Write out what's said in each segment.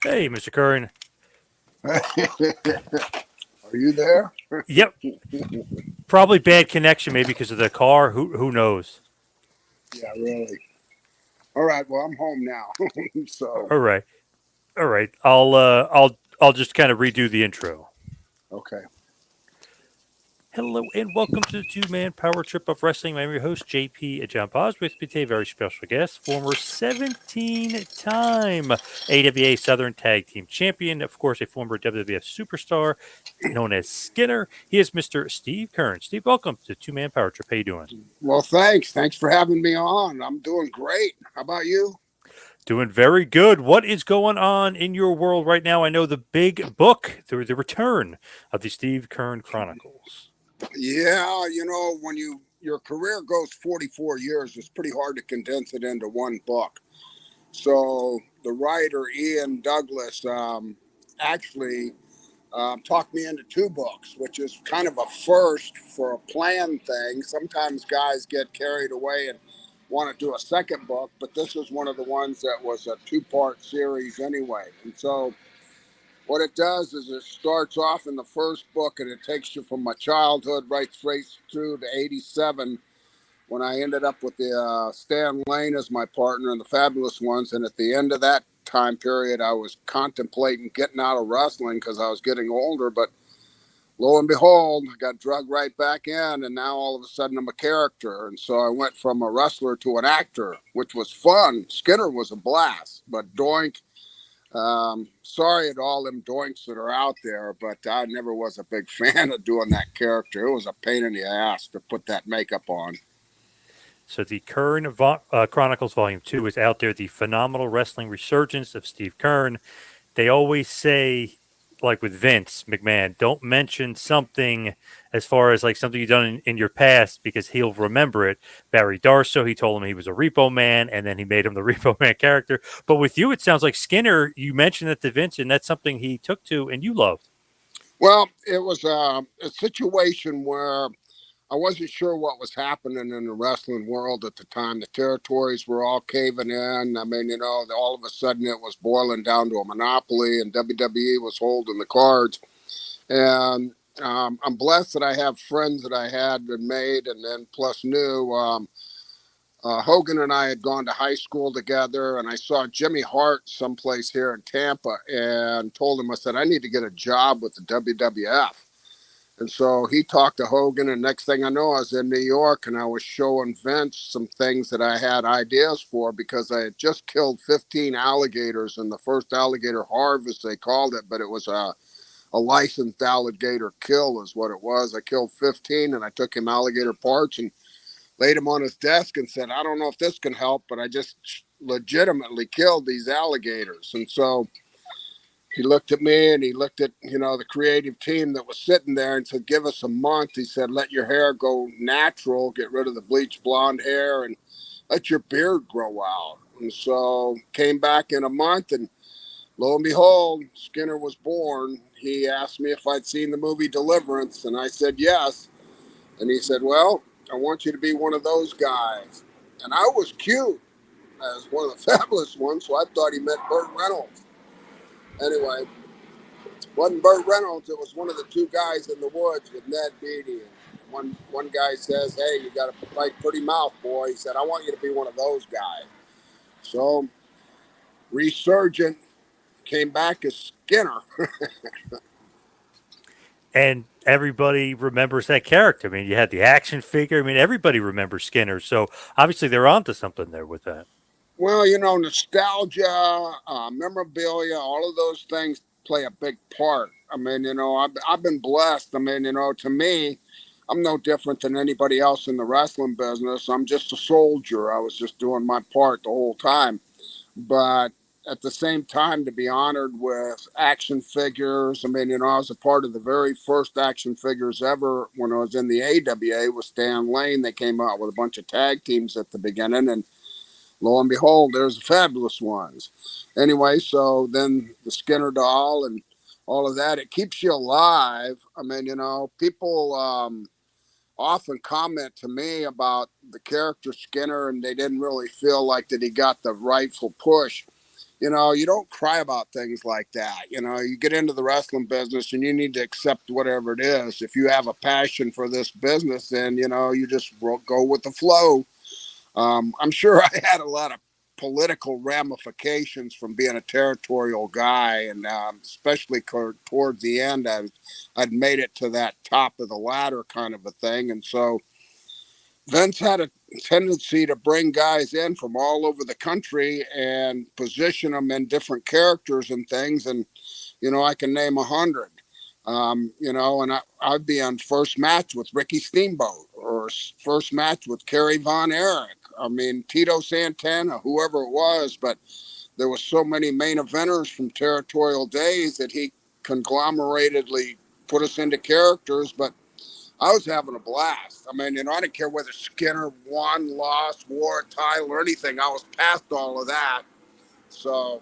Hey, Mr. Curran. Are you there? Yep, probably bad connection, maybe because of the car. Who knows? Yeah, really. All right. Well, I'm home now. So, All right, all right. I'll just kind of redo the intro. okay. Hello and welcome to the two-man power trip of wrestling. I'm your host, JP and John Poz. With me today, very special guest, former 17-time AWA Southern Tag Team Champion, of course, a former WWF superstar known as Skinner. He is Mr. Steve Keirn. Steve, welcome to the two-man power trip. How you doing? Well, thanks. Thanks for having me on. I'm doing great. How about you? Doing very good. What is going on in your world right now? I know the big book, the return of the Steve Keirn Chronicles. Yeah, when your career goes 44 years, it's pretty hard to condense it into one book. So the writer Ian Douglas actually talked me into two books, which is kind of a first for a planned thing. Sometimes guys get carried away and want to do a second book, but this is one of the ones that was a two-part series anyway. And so what it does is it starts off in the first book and it takes you from my childhood right straight through to 87 when I ended up with the Stan Lane as my partner and the Fabulous Ones. And at the end of that time period, I was contemplating getting out of wrestling because I was getting older. But lo and behold, I got drugged right back in. And now all of a sudden I'm a character. And so I went from a wrestler to an actor, which was fun. Skinner was a blast. But Doink, sorry at all them doinks that are out there, but I never was a big fan of doing that character. It was a pain in the ass to put that makeup on. So the Keirn Chronicles Volume 2 is out there, the phenomenal wrestling resurgence of Steve Keirn. They always say, like with Vince McMahon, don't mention something as far as like something you've done in your past because he'll remember it. Barry Darso, he told him he was a Repo Man, and then he made him the Repo Man character. But with you, it sounds like Skinner, you mentioned it to Vince, and that's something he took to and you loved. Well, it was a situation where I wasn't sure what was happening in the wrestling world at the time. The territories were all caving in. I mean, all of a sudden it was boiling down to a monopoly, and WWE was holding the cards. And I'm blessed that I have friends that I had and made, and then plus new. Hogan and I had gone to high school together, and I saw Jimmy Hart someplace here in Tampa and told him, I said, I need to get a job with the WWF. And so he talked to Hogan, and next thing I know, I was in New York, and I was showing Vince some things that I had ideas for because I had just killed 15 alligators in the first alligator harvest, they called it, but it was a licensed alligator kill is what it was. I killed 15, and I took him alligator parts and laid him on his desk and said, I don't know if this can help, but I just legitimately killed these alligators. And so he looked at me and he looked at, the creative team that was sitting there and said, give us a month. He said, let your hair go natural, get rid of the bleached blonde hair and let your beard grow out. And so came back in a month and lo and behold, Skinner was born. He asked me if I'd seen the movie Deliverance, and I said yes. And he said, well, I want you to be one of those guys. And I was cute as one of the Fabulous Ones, so I thought he meant Burt Reynolds. Anyway, it wasn't Burt Reynolds. It was one of the two guys in the woods with Ned Beatty. And one guy says, hey, you got a like, pretty mouth, boy. He said, I want you to be one of those guys. So, Resurgent came back as Skinner. And everybody remembers that character. I mean, you had the action figure. I mean, everybody remembers Skinner. So obviously they're onto something there with that. Well, nostalgia, memorabilia, all of those things play a big part. I mean, I've been blessed. I mean, to me, I'm no different than anybody else in the wrestling business. I'm just a soldier. I was just doing my part the whole time. But at the same time, to be honored with action figures, I mean, I was a part of the very first action figures ever when I was in the AWA with Stan Lane. They came out with a bunch of tag teams at the beginning, and lo and behold, there's the Fabulous Ones. Anyway, so then the Skinner doll and all of that, it keeps you alive. I mean, people often comment to me about the character Skinner, and they didn't really feel like that he got the rightful push. you don't cry about things like that. You get into the wrestling business and you need to accept whatever it is. If you have a passion for this business, then, you just go with the flow. I'm sure I had a lot of political ramifications from being a territorial guy, and especially towards the end, I'd made it to that top of the ladder kind of a thing. And so Vince had a tendency to bring guys in from all over the country and position them in different characters and things. And, I can name 100. And I'd be on first match with Ricky Steamboat or first match with Kerry Von Erich. I mean, Tito Santana, whoever it was, but there was so many main eventers from territorial days that he conglomeratedly put us into characters, but I was having a blast. I mean, I didn't care whether Skinner won, lost, wore a title or anything. I was past all of that. So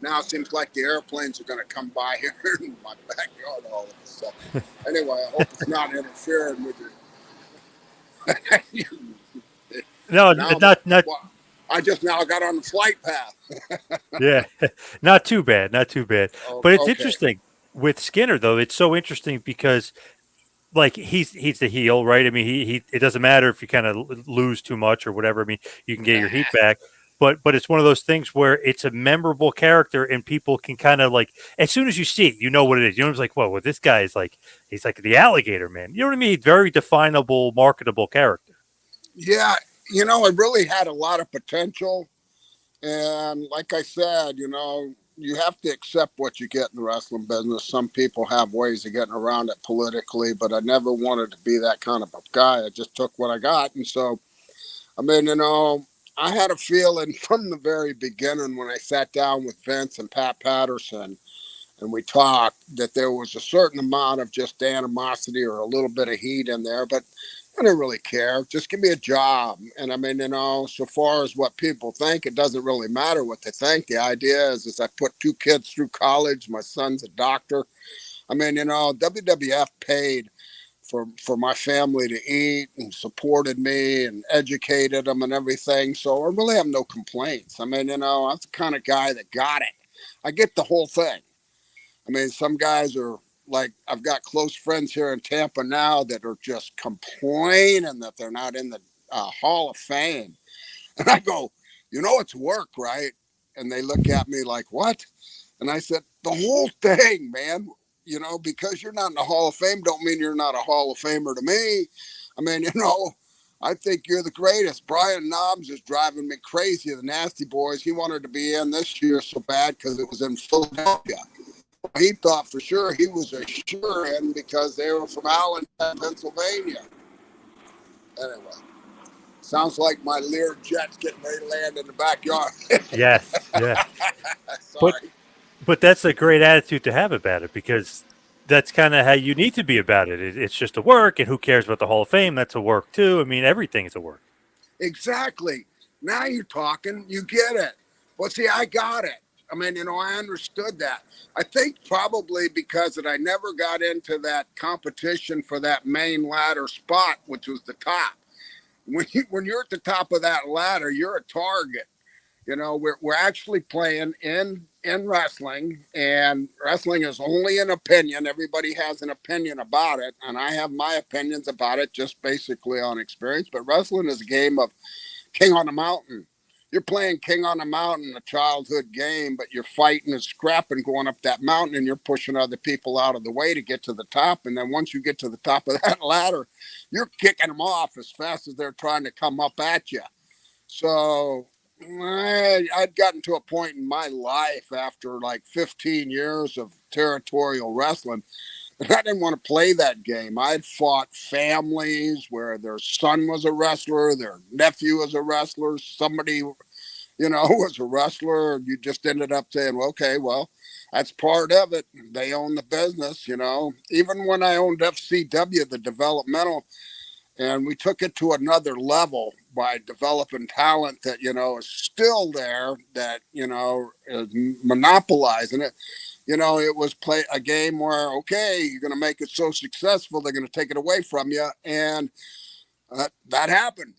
now it seems like the airplanes are going to come by here in my backyard all of a sudden. Anyway, I hope it's not interfering with your... No, Now, not. well, I just now got on the flight path. Yeah, not too bad, not too bad. But it's Okay. interesting with Skinner, though. It's so interesting because, like, he's the heel, right? I mean, he it doesn't matter if you kind of lose too much or whatever. I mean, you can get your heat back. But it's one of those things where it's a memorable character, and people can kind of, like, as soon as you see it, you know what it is. It's like, well, this guy is like, he's like the alligator man. You know what I mean? Very definable, marketable character. Yeah, it really had a lot of potential. And like I said, you have to accept what you get in the wrestling business. Some people have ways of getting around it politically, but I never wanted to be that kind of a guy. I just took what I got. And so, I mean, I had a feeling from the very beginning when I sat down with Vince and Pat Patterson and we talked that there was a certain amount of just animosity or a little bit of heat in there, but I didn't really care. Just give me a job. And I mean, so far as what people think, it doesn't really matter what they think. The idea is I put 2 kids through college. My son's a doctor. I mean, WWF paid for my family to eat and supported me and educated them and everything. So I really have no complaints. I mean, I'm the kind of guy that got it. I get the whole thing. I mean, some guys are like, I've got close friends here in Tampa now that are just complaining that they're not in the Hall of Fame. And I go, it's work, right? And they look at me like, what? And I said, the whole thing, man, because you're not in the Hall of Fame don't mean you're not a Hall of Famer to me. I mean, I think you're the greatest. Brian Knobs is driving me crazy. The Nasty Boys, he wanted to be in this year so bad because it was in Philadelphia. He thought for sure he was a sure in because they were from Allentown, Pennsylvania. Anyway, sounds like my Lear jet's getting ready to land in the backyard. Yes, yeah. Sorry. But that's a great attitude to have about it, because that's kind of how you need to be about it. It's just a work, and who cares about the Hall of Fame? That's a work too. I mean, everything is a work. Exactly. Now you're talking. You get it. Well, see, I got it. I mean, I understood that. I think probably because I never got into that competition for that main ladder spot, which was the top. When you're at the top of that ladder, you're a target. We're actually playing in wrestling, and wrestling is only an opinion. Everybody has an opinion about it, and I have my opinions about it just basically on experience. But wrestling is a game of King on the Mountain. You're playing King on the Mountain, a childhood game, but you're fighting and scrapping going up that mountain, and you're pushing other people out of the way to get to the top. And then once you get to the top of that ladder, you're kicking them off as fast as they're trying to come up at you. So I'd gotten to a point in my life after like 15 years of territorial wrestling, and I didn't want to play that game. I'd fought families where their son was a wrestler, their nephew was a wrestler, somebody, was a wrestler, and you just ended up saying, well, okay, well, that's part of it. They own the business, Even when I owned FCW, the developmental, and we took it to another level by developing talent that, is still there, that, is monopolizing it. It was a game where, okay, you're going to make it so successful, they're going to take it away from you. And that happened.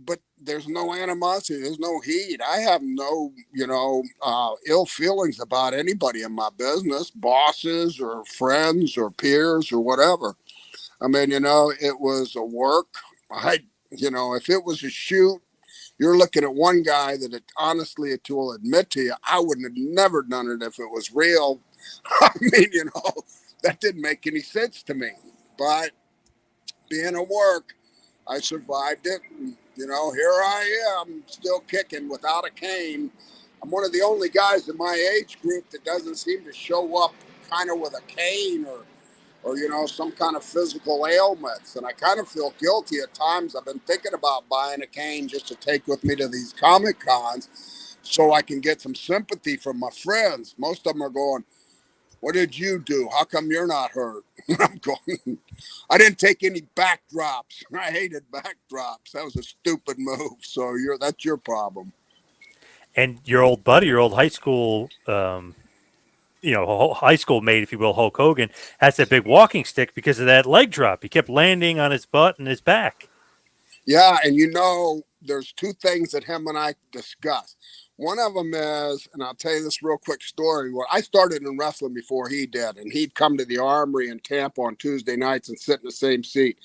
but there's no animosity. There's no heat. I have no, ill feelings about anybody in my business, bosses or friends or peers or whatever. I mean, it was a work. If it was a shoot, you're looking at one guy that honestly, to will admit to you, I wouldn't have never done it if it was real. I mean, that didn't make any sense to me. But being at work, I survived it. And, here I am, still kicking without a cane. I'm one of the only guys in my age group that doesn't seem to show up kind of with a cane or some kind of physical ailments. And I kind of feel guilty at times. I've been thinking about buying a cane just to take with me to these Comic Cons so I can get some sympathy from my friends. Most of them are going, "What did you do? How come you're not hurt?" I'm going, "I didn't take any backdrops. I hated backdrops. That was a stupid move. So that's your problem." And your old buddy, your old high school, high school mate, if you will, Hulk Hogan, has that big walking stick because of that leg drop. He kept landing on his butt and his back. Yeah, and there's two things that him and I discuss. One of them is, and I'll tell you this real quick story. Well, I started in wrestling before he did, and he'd come to the Armory in Tampa on Tuesday nights and sit in the same seat.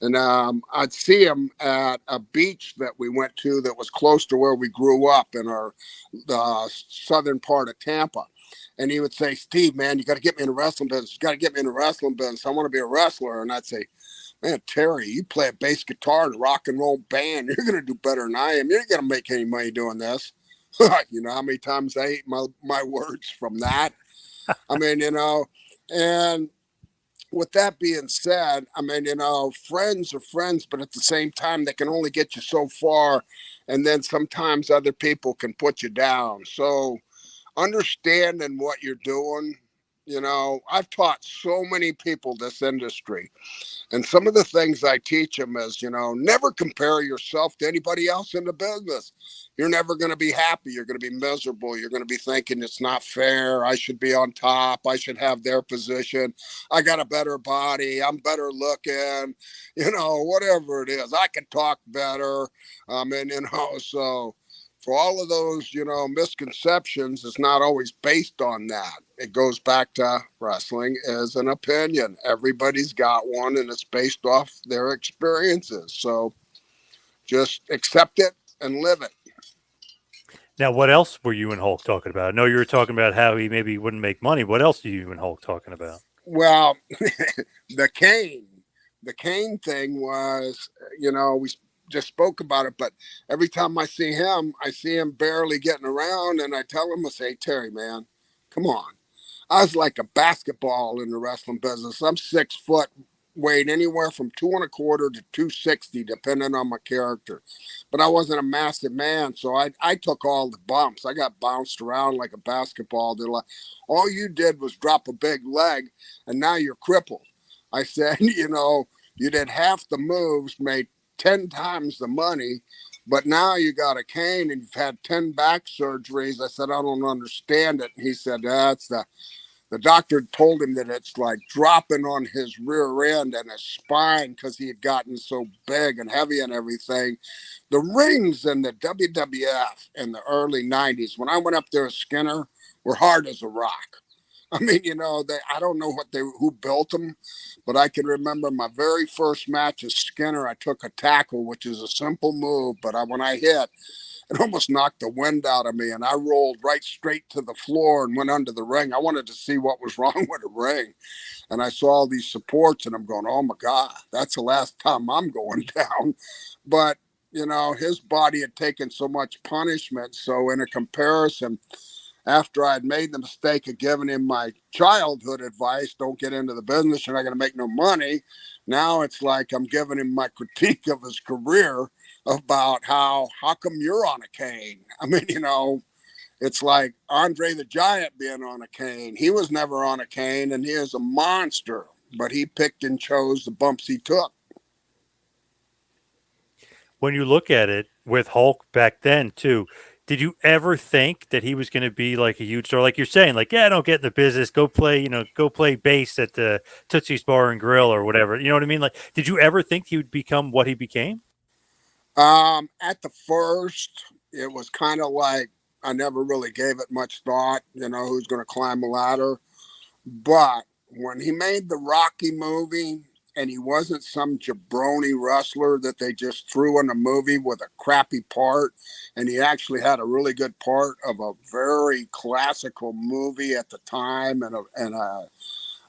And I'd see him at a beach that we went to that was close to where we grew up in the southern part of Tampa. And he would say, "Steve, man, you got to get me in the wrestling business. You got to get me in the wrestling business. I want to be a wrestler." And I'd say, "Man, Terry, you play a bass guitar in a rock and roll band. You're going to do better than I am. You're going to make any money doing this." You know how many times I ate my words from that? I mean, and with that being said, I mean, friends are friends, but at the same time, they can only get you so far. And then sometimes other people can put you down. So understanding what you're doing, I've taught so many people this industry. And some of the things I teach them is, never compare yourself to anybody else in the business. You're never going to be happy. You're going to be miserable. You're going to be thinking it's not fair. I should be on top. I should have their position. I got a better body. I'm better looking, whatever it is. I can talk better. So for all of those, misconceptions, it's not always based on that. It goes back to wrestling as an opinion. Everybody's got one, and it's based off their experiences. So just accept it and live it. Now, what else were you and Hulk talking about? I know you were talking about how he maybe wouldn't make money. What else are you and Hulk talking about? Well, the cane thing was, we just spoke about it, but every time I see him barely getting around, and I tell him, I say, "Terry, man, come on." I was like a basketball in the wrestling business. I'm 6 foot, weighed anywhere from 2.25 to 260, depending on my character. But I wasn't a massive man, so I took all the bumps. I got bounced around like a basketball. They're like, "All you did was drop a big leg, and now you're crippled." I said, you did half the moves, made 10 times the money, but now you got a cane and you've had 10 back surgeries. I said, "I don't understand it." And he said, "That's the doctor told him that it's like dropping on his rear end and his spine because he had gotten so big and heavy and everything." The rings in the WWF in the early 90s, when I went up there as Skinner, were hard as a rock. I mean, I don't know who built them, but I can remember my very first match as Skinner. I took a tackle, which is a simple move, but when I hit, it almost knocked the wind out of me, and I rolled right straight to the floor and went under the ring. I wanted to see what was wrong with the ring, and I saw all these supports, and I'm going, "Oh my God, that's the last time I'm going down." But his body had taken so much punishment. So in a comparison, after I had made the mistake of giving him my childhood advice, "Don't get into the business, you're not going to make no money." Now it's like I'm giving him my critique of his career about how come you're on a cane? I mean, it's like Andre the Giant being on a cane. He was never on a cane, and he is a monster, but he picked and chose the bumps he took. When you look at it with Hulk back then, too, did you ever think that he was going to be like a huge star? Like you're saying, like, "Yeah, don't get in the business. Go play bass at the Tootsie's Bar and Grill or whatever." You know what I mean? Like, did you ever think he would become what he became? At the first, it was kind of like I never really gave it much thought, who's going to climb a ladder. But when he made the Rocky movie and he wasn't some jabroni wrestler that they just threw in a movie with a crappy part, and he actually had a really good part of a very classical movie at the time,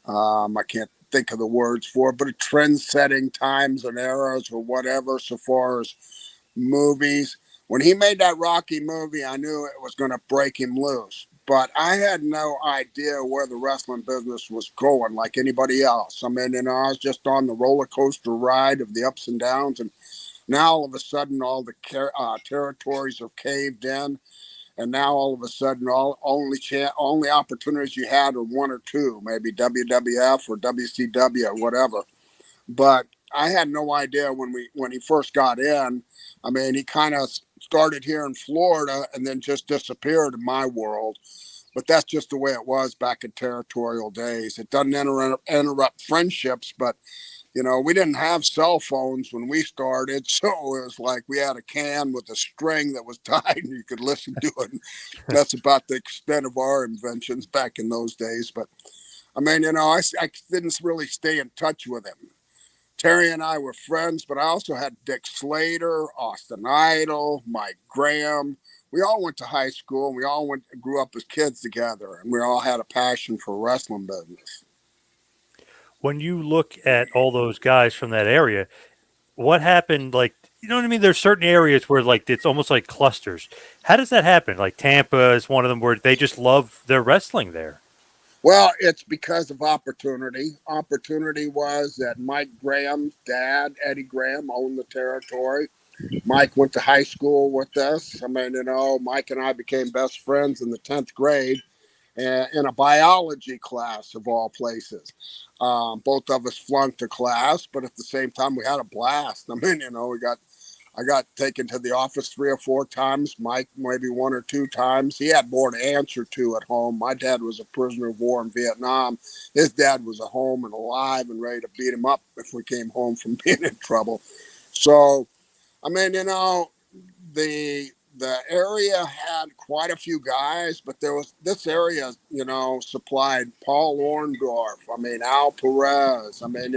I can't think of the words for it, but a trend-setting times and eras or whatever, so far as movies. When he made that Rocky movie, I knew it was going to break him loose. But I had no idea where the wrestling business was going like anybody else. I mean, I was just on the roller coaster ride of the ups and downs. And now all of a sudden, all the territories are caved in. And now all of a sudden, only opportunities you had are one or two, maybe WWF or WCW or whatever. But I had no idea when he first got in. I mean, he kind of started here in Florida and then just disappeared in my world. But that's just the way it was back in territorial days. It doesn't interrupt friendships, but we didn't have cell phones when we started, so it was like we had a can with a string that was tied and you could listen to it. That's about the extent of our inventions back in those days. But I mean, I didn't really stay in touch with him. Terry and I were friends, but I also had Dick Slater, Austin Idol, Mike Graham. We all went to high school, and we all grew up as kids together, and we all had a passion for wrestling business. When you look at all those guys from that area, what happened? Like, you know what I mean? There's certain areas where like it's almost like clusters. How does that happen? Like Tampa is one of them where they just love their wrestling there. Well, it's because of opportunity. Opportunity was that Mike Graham's dad, Eddie Graham, owned the territory. Mike went to high school with us. I mean, Mike and I became best friends in the 10th grade in a biology class of all places. Both of us flunked the class, but at the same time, we had a blast. I mean, I got taken to the office 3 or 4 times. Mike maybe 1 or 2 times. He had more to answer to at home. My dad was a prisoner of war in Vietnam. His dad was at home and alive and ready to beat him up if we came home from being in trouble. So, I mean, the area had quite a few guys, but there was this area, supplied Paul Orndorff. I mean, Al Perez. I mean,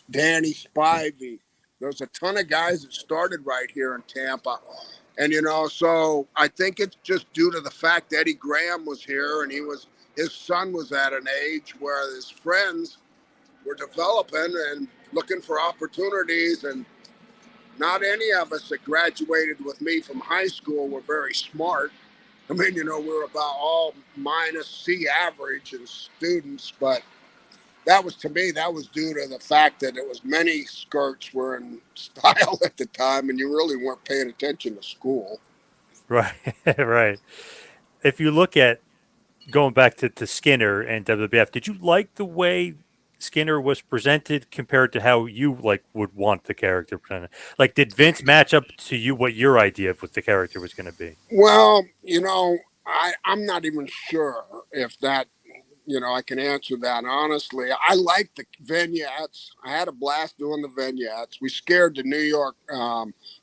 Danny Spivey. There's a ton of guys that started right here in Tampa. And, so I think it's just due to the fact that Eddie Graham was here and his son was at an age where his friends were developing and looking for opportunities. And not any of us that graduated with me from high school were very smart. I mean, we were about all minus C average in students, but that was due to the fact that it was many skirts were in style at the time and you really weren't paying attention to school. Right, right. If you look at going back to Skinner and WWF, did you like the way Skinner was presented compared to how you like would want the character presented? Like, did Vince match up to you what your idea of what the character was going to be? Well, I'm not even sure if that I can answer that honestly. I like the vignettes. I had a blast doing the vignettes. We scared the New York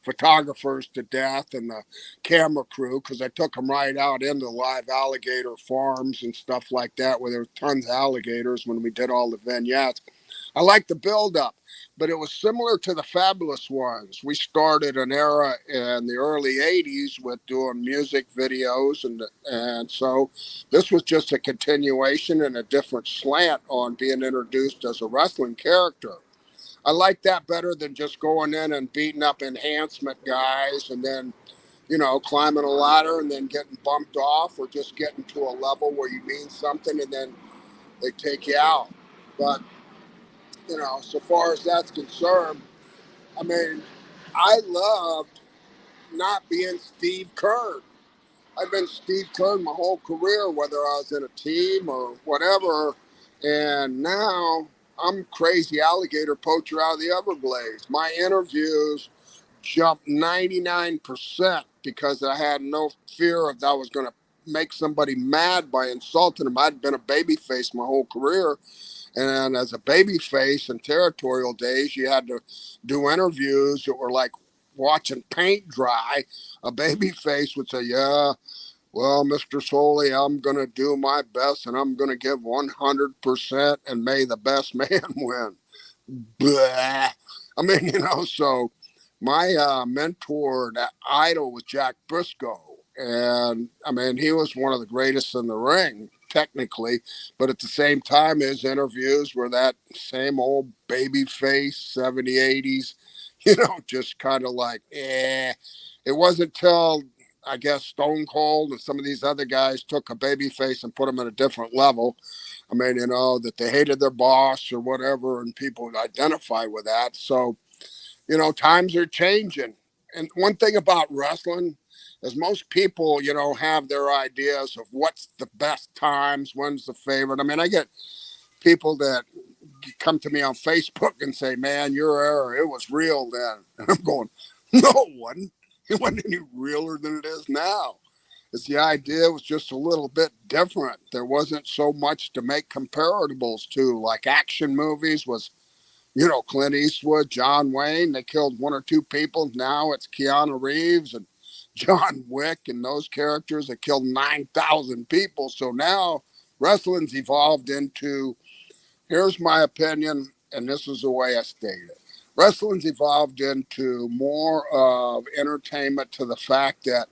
photographers to death and the camera crew because I took them right out into live alligator farms and stuff like that where there were tons of alligators when we did all the vignettes. I like the build-up, but it was similar to the Fabulous Ones. We started an era in the early '80s with doing music videos, and so this was just a continuation and a different slant on being introduced as a wrestling character. I like that better than just going in and beating up enhancement guys and then climbing a ladder and then getting bumped off, or just getting to a level where you mean something and then they take you out. But so far as that's concerned, I mean, I loved not being Steve Keirn. I've been Steve Keirn my whole career, whether I was in a team or whatever. And now I'm crazy alligator poacher out of the Everglades. My interviews jumped 99% because I had no fear of that I was going to make somebody mad by insulting them. I'd been a babyface my whole career. And as a baby face in territorial days, you had to do interviews that were like, watching paint dry, a baby face would say, yeah, well, Mr. Soley, I'm going to do my best and I'm going to give 100% and may the best man win. Blah. I mean, so my mentor, that idol was Jack Briscoe. And I mean, he was one of the greatest in the ring, technically. But at the same time, his interviews were that same old baby face, 70s, 80s, just kind of like, eh. It wasn't till I guess Stone Cold and some of these other guys took a baby face and put him at a different level. I mean, that they hated their boss or whatever, and people would identify with that. So, times are changing. And one thing about wrestling is most people, have their ideas of what's the best times, when's the favorite. I mean, I get people that come to me on Facebook and say, man, your era, it was real then. And I'm going, no, it wasn't. It wasn't any realer than it is now. It's the idea was just a little bit different. There wasn't so much to make comparables to, like action movies was, Clint Eastwood, John Wayne. They killed one or two people. Now it's Keanu Reeves and John Wick and those characters that killed 9,000 people. So now wrestling's evolved into, here's my opinion, and this is the way I state it. Wrestling's evolved into more of entertainment to the fact that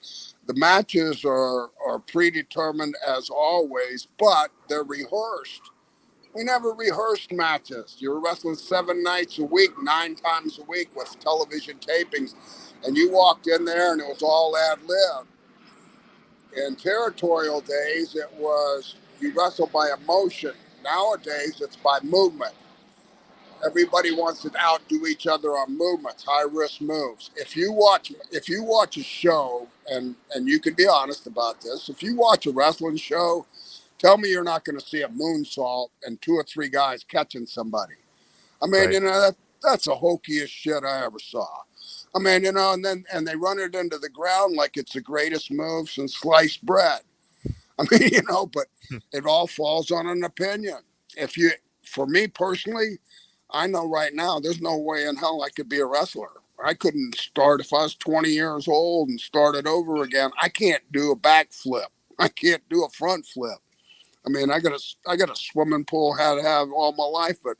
the matches are predetermined as always, but they're rehearsed. We never rehearsed matches. You were wrestling 7 nights a week, 9 times a week with television tapings, and you walked in there and it was all ad-lib. In territorial days, it was you wrestle by emotion. Nowadays, it's by movement. Everybody wants to outdo each other on movements, high risk moves. If you watch a show, and you can be honest about this, if you watch a wrestling show, tell me you're not going to see a moonsault and 2 or 3 guys catching somebody. I mean, Right. that's the hokiest shit I ever saw. I mean, and they run it into the ground like it's the greatest move since sliced bread. I mean, but it all falls on an opinion. For me personally, I know right now there's no way in hell I could be a wrestler. I couldn't start if I was 20 years old and started over again. I can't do a backflip. I can't do a front flip. I mean, I got a swimming pool had to have all my life, but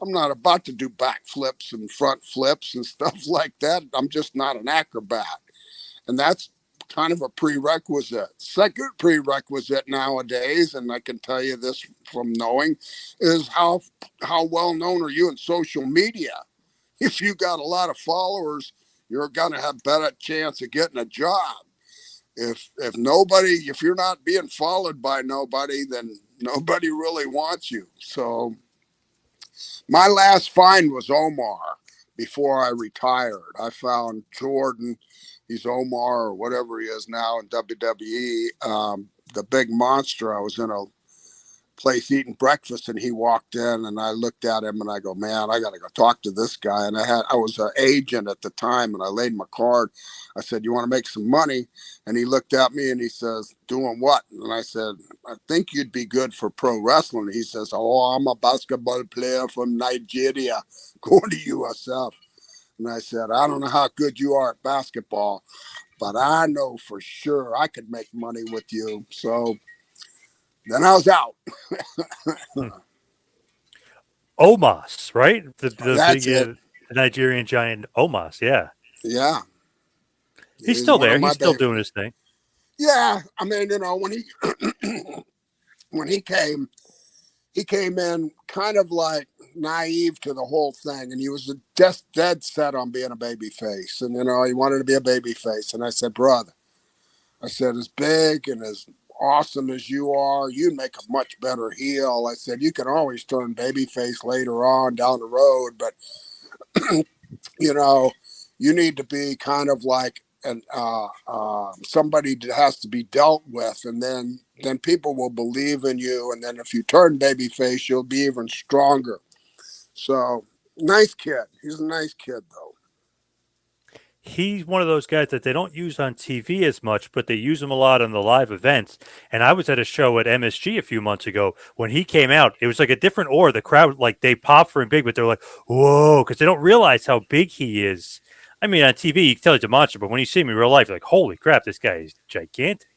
I'm not about to do backflips and front flips and stuff like that. I'm just not an acrobat. And that's kind of a prerequisite. Second prerequisite nowadays, and I can tell you this from knowing, is how well known are you in social media? If you got a lot of followers, you're gonna have better chance of getting a job. If you're not being followed by nobody, then nobody really wants you. So my last find was Omar before I retired. I found Jordan. He's Omar or whatever he is now in WWE, the big monster. I was in a place eating breakfast and he walked in and I looked at him and I go, man, I got to go talk to this guy. And I was an agent at the time and I laid my card. I said, you want to make some money? And he looked at me and he says, doing what? And I said, I think you'd be good for pro wrestling. And he says, oh, I'm a basketball player from Nigeria going to USF. And I said, I don't know how good you are at basketball, but I know for sure I could make money with you. So then I was out. Omos, right? The That's big it. Nigerian giant Omos. Yeah. Yeah. He's still one there. of my He's still babies. doing his thing. Yeah. I mean, when he came in kind of like naive to the whole thing. And he was just dead set on being a baby face. And, he wanted to be a baby face. And I said, brother, as big and as awesome as you are, you'd make a much better heel. I said, you can always turn babyface later on down the road, but you need to be kind of like somebody that has to be dealt with, and then people will believe in you. And then if you turn babyface, you'll be even stronger. So nice kid. He's a nice kid, though. He's one of those guys that they don't use on TV as much, but they use him a lot on the live events. And I was at a show at MSG a few months ago. When he came out, it was like a different aura. The crowd, like, they pop for him big, but they're like, whoa, because they don't realize how big he is I mean, on TV, you can tell he's a monster, but when you see him in real life, you're like, holy crap, this guy is gigantic.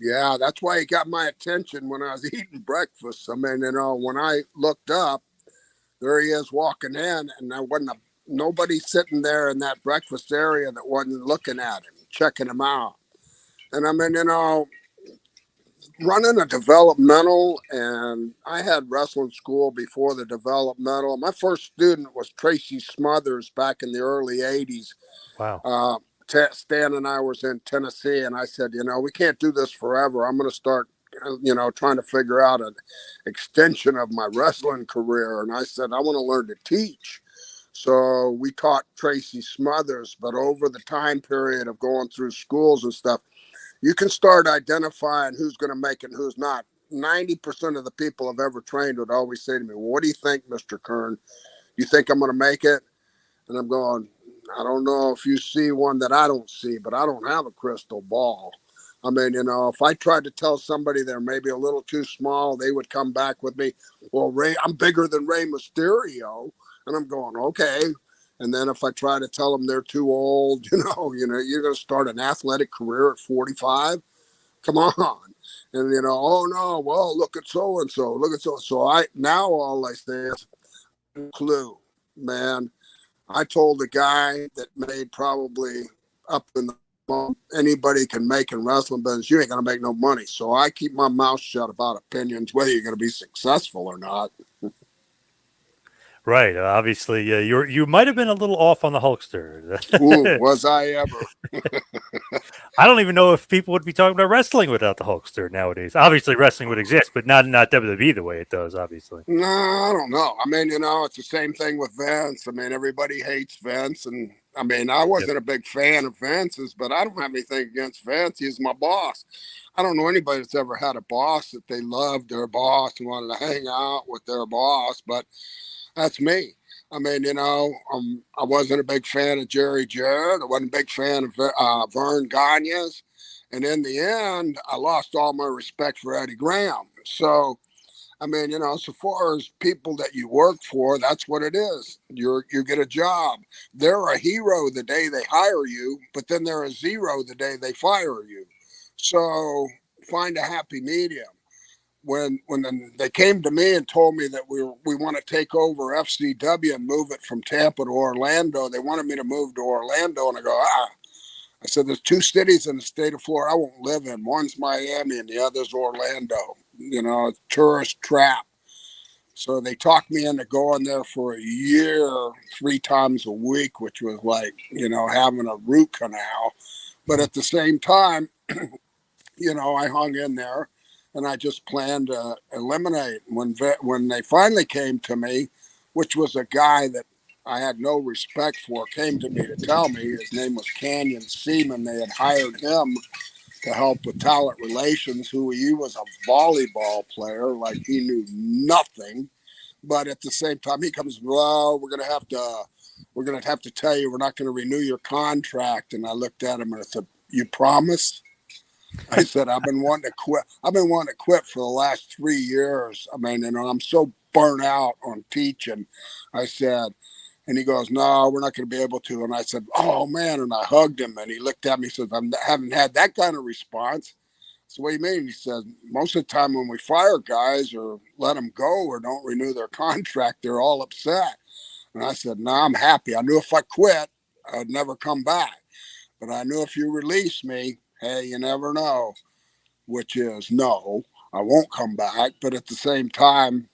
Yeah, that's why he got my attention when I was eating breakfast. I mean, when I looked up, there he is walking in, and there wasn't nobody sitting there in that breakfast area that wasn't looking at him, checking him out. And I mean, running a developmental, and I had wrestling school before the developmental. My first student was Tracy Smothers back in the early 80s. Wow. Stan and I was in Tennessee, and I said, we can't do this forever. I'm going to start, trying to figure out an extension of my wrestling career. And I said, I want to learn to teach. So we taught Tracy Smothers, but over the time period of going through schools and stuff, you can start identifying who's going to make it and who's not. 90% of the people I've ever trained would always say to me, well, what do you think, Mr. Keirn? You think I'm going to make it? And I'm going, I don't know if you see one that I don't see, but I don't have a crystal ball. I mean, if I tried to tell somebody they're maybe a little too small, they would come back with me, well, Ray, I'm bigger than Rey Mysterio. And I'm going, okay. And then if I try to tell them they're too old, you're going to start an athletic career at 45. Come on. And, oh no, well, look at so-and-so, look at so all I say is clue, man. I told a guy that made probably up in the anybody can make in wrestling business, you ain't going to make no money. So I keep my mouth shut about opinions, whether you're going to be successful or not. Right. Obviously, you might have been a little off on the Hulkster. Ooh, was I ever? I don't even know if people would be talking about wrestling without the Hulkster nowadays. Obviously, wrestling would exist, but not WWE the way it does, obviously. No, I don't know. I mean, it's the same thing with Vince. I mean, everybody hates Vince. And I mean, I wasn't a big fan of Vince's, but I don't have anything against Vince. He's my boss. I don't know anybody that's ever had a boss that they loved their boss and wanted to hang out with their boss, but that's me. I mean, I wasn't a big fan of Jerry Jarrett. I wasn't a big fan of Vern Gagne's. And in the end, I lost all my respect for Eddie Graham. So, I mean, so far as people that you work for, that's what it is. You get a job. They're a hero the day they hire you, but then they're a zero the day they fire you. So find a happy medium. When they came to me and told me that we want to take over FCW and move it from Tampa to Orlando, they wanted me to move to Orlando, and I go, I said, there's two cities in the state of Florida I won't live in. One's Miami and the other's Orlando. A tourist trap. So they talked me into going there for a year, 3 times a week, which was like, having a root canal. But at the same time, I hung in there. And I just planned to eliminate. When they finally came to me, which was a guy that I had no respect for, came to me to tell me, his name was Canyon Seaman. They had hired him to help with talent relations, he was a volleyball player, like he knew nothing. But at the same time, he comes, well, we're going to have to tell you, we're not going to renew your contract. And I looked at him and I said, you promise? I said, I've been wanting to quit. I've been wanting to quit for the last 3 years. I mean, I'm so burnt out on teaching. I said, and he goes, no, we're not going to be able to. And I said, oh, man. And I hugged him. And he looked at me and said, I haven't had that kind of response. So what do you mean? He said, most of the time when we fire guys or let them go or don't renew their contract, they're all upset. And I said, no, I'm happy. I knew if I quit, I'd never come back. But I knew if you release me, hey, you never know, which is no, I won't come back. But at the same time,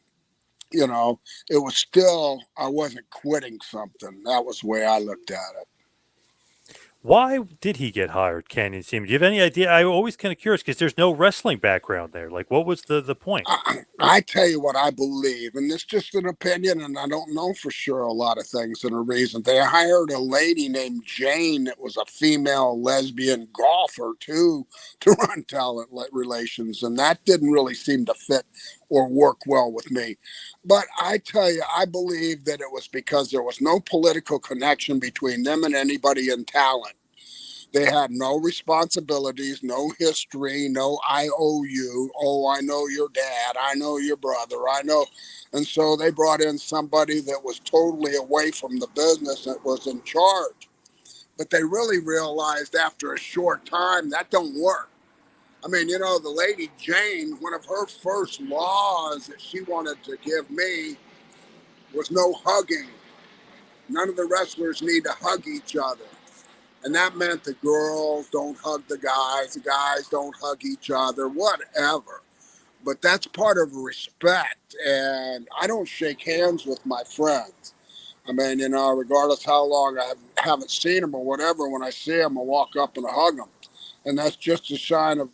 it was still, I wasn't quitting something. That was the way I looked at it. Why did he get hired, Canyon Seaman? Do you have any idea? I'm always kind of curious because there's no wrestling background there. Like, what was the point? I tell you what I believe, and it's just an opinion, and I don't know for sure a lot of things and a reason. They hired a lady named Jane that was a female lesbian golfer, too, to run talent relations, and that didn't really seem to fit or work well with me. But I tell you, I believe that it was because there was no political connection between them and anybody in talent. They had no responsibilities, no history, no I owe you. Oh, I know your dad. I know your brother. I know. And so they brought in somebody that was totally away from the business that was in charge. But they really realized after a short time that don't work. I mean, you know, the lady Jane, one of her first laws that she wanted to give me was no hugging. None of the wrestlers need to hug each other. And that meant the girls don't hug the guys don't hug each other, whatever. But that's part of respect. And I don't shake hands with my friends. I mean, you know, regardless how long I haven't seen them or whatever, when I see them, I walk up and I hug them. And that's just a sign of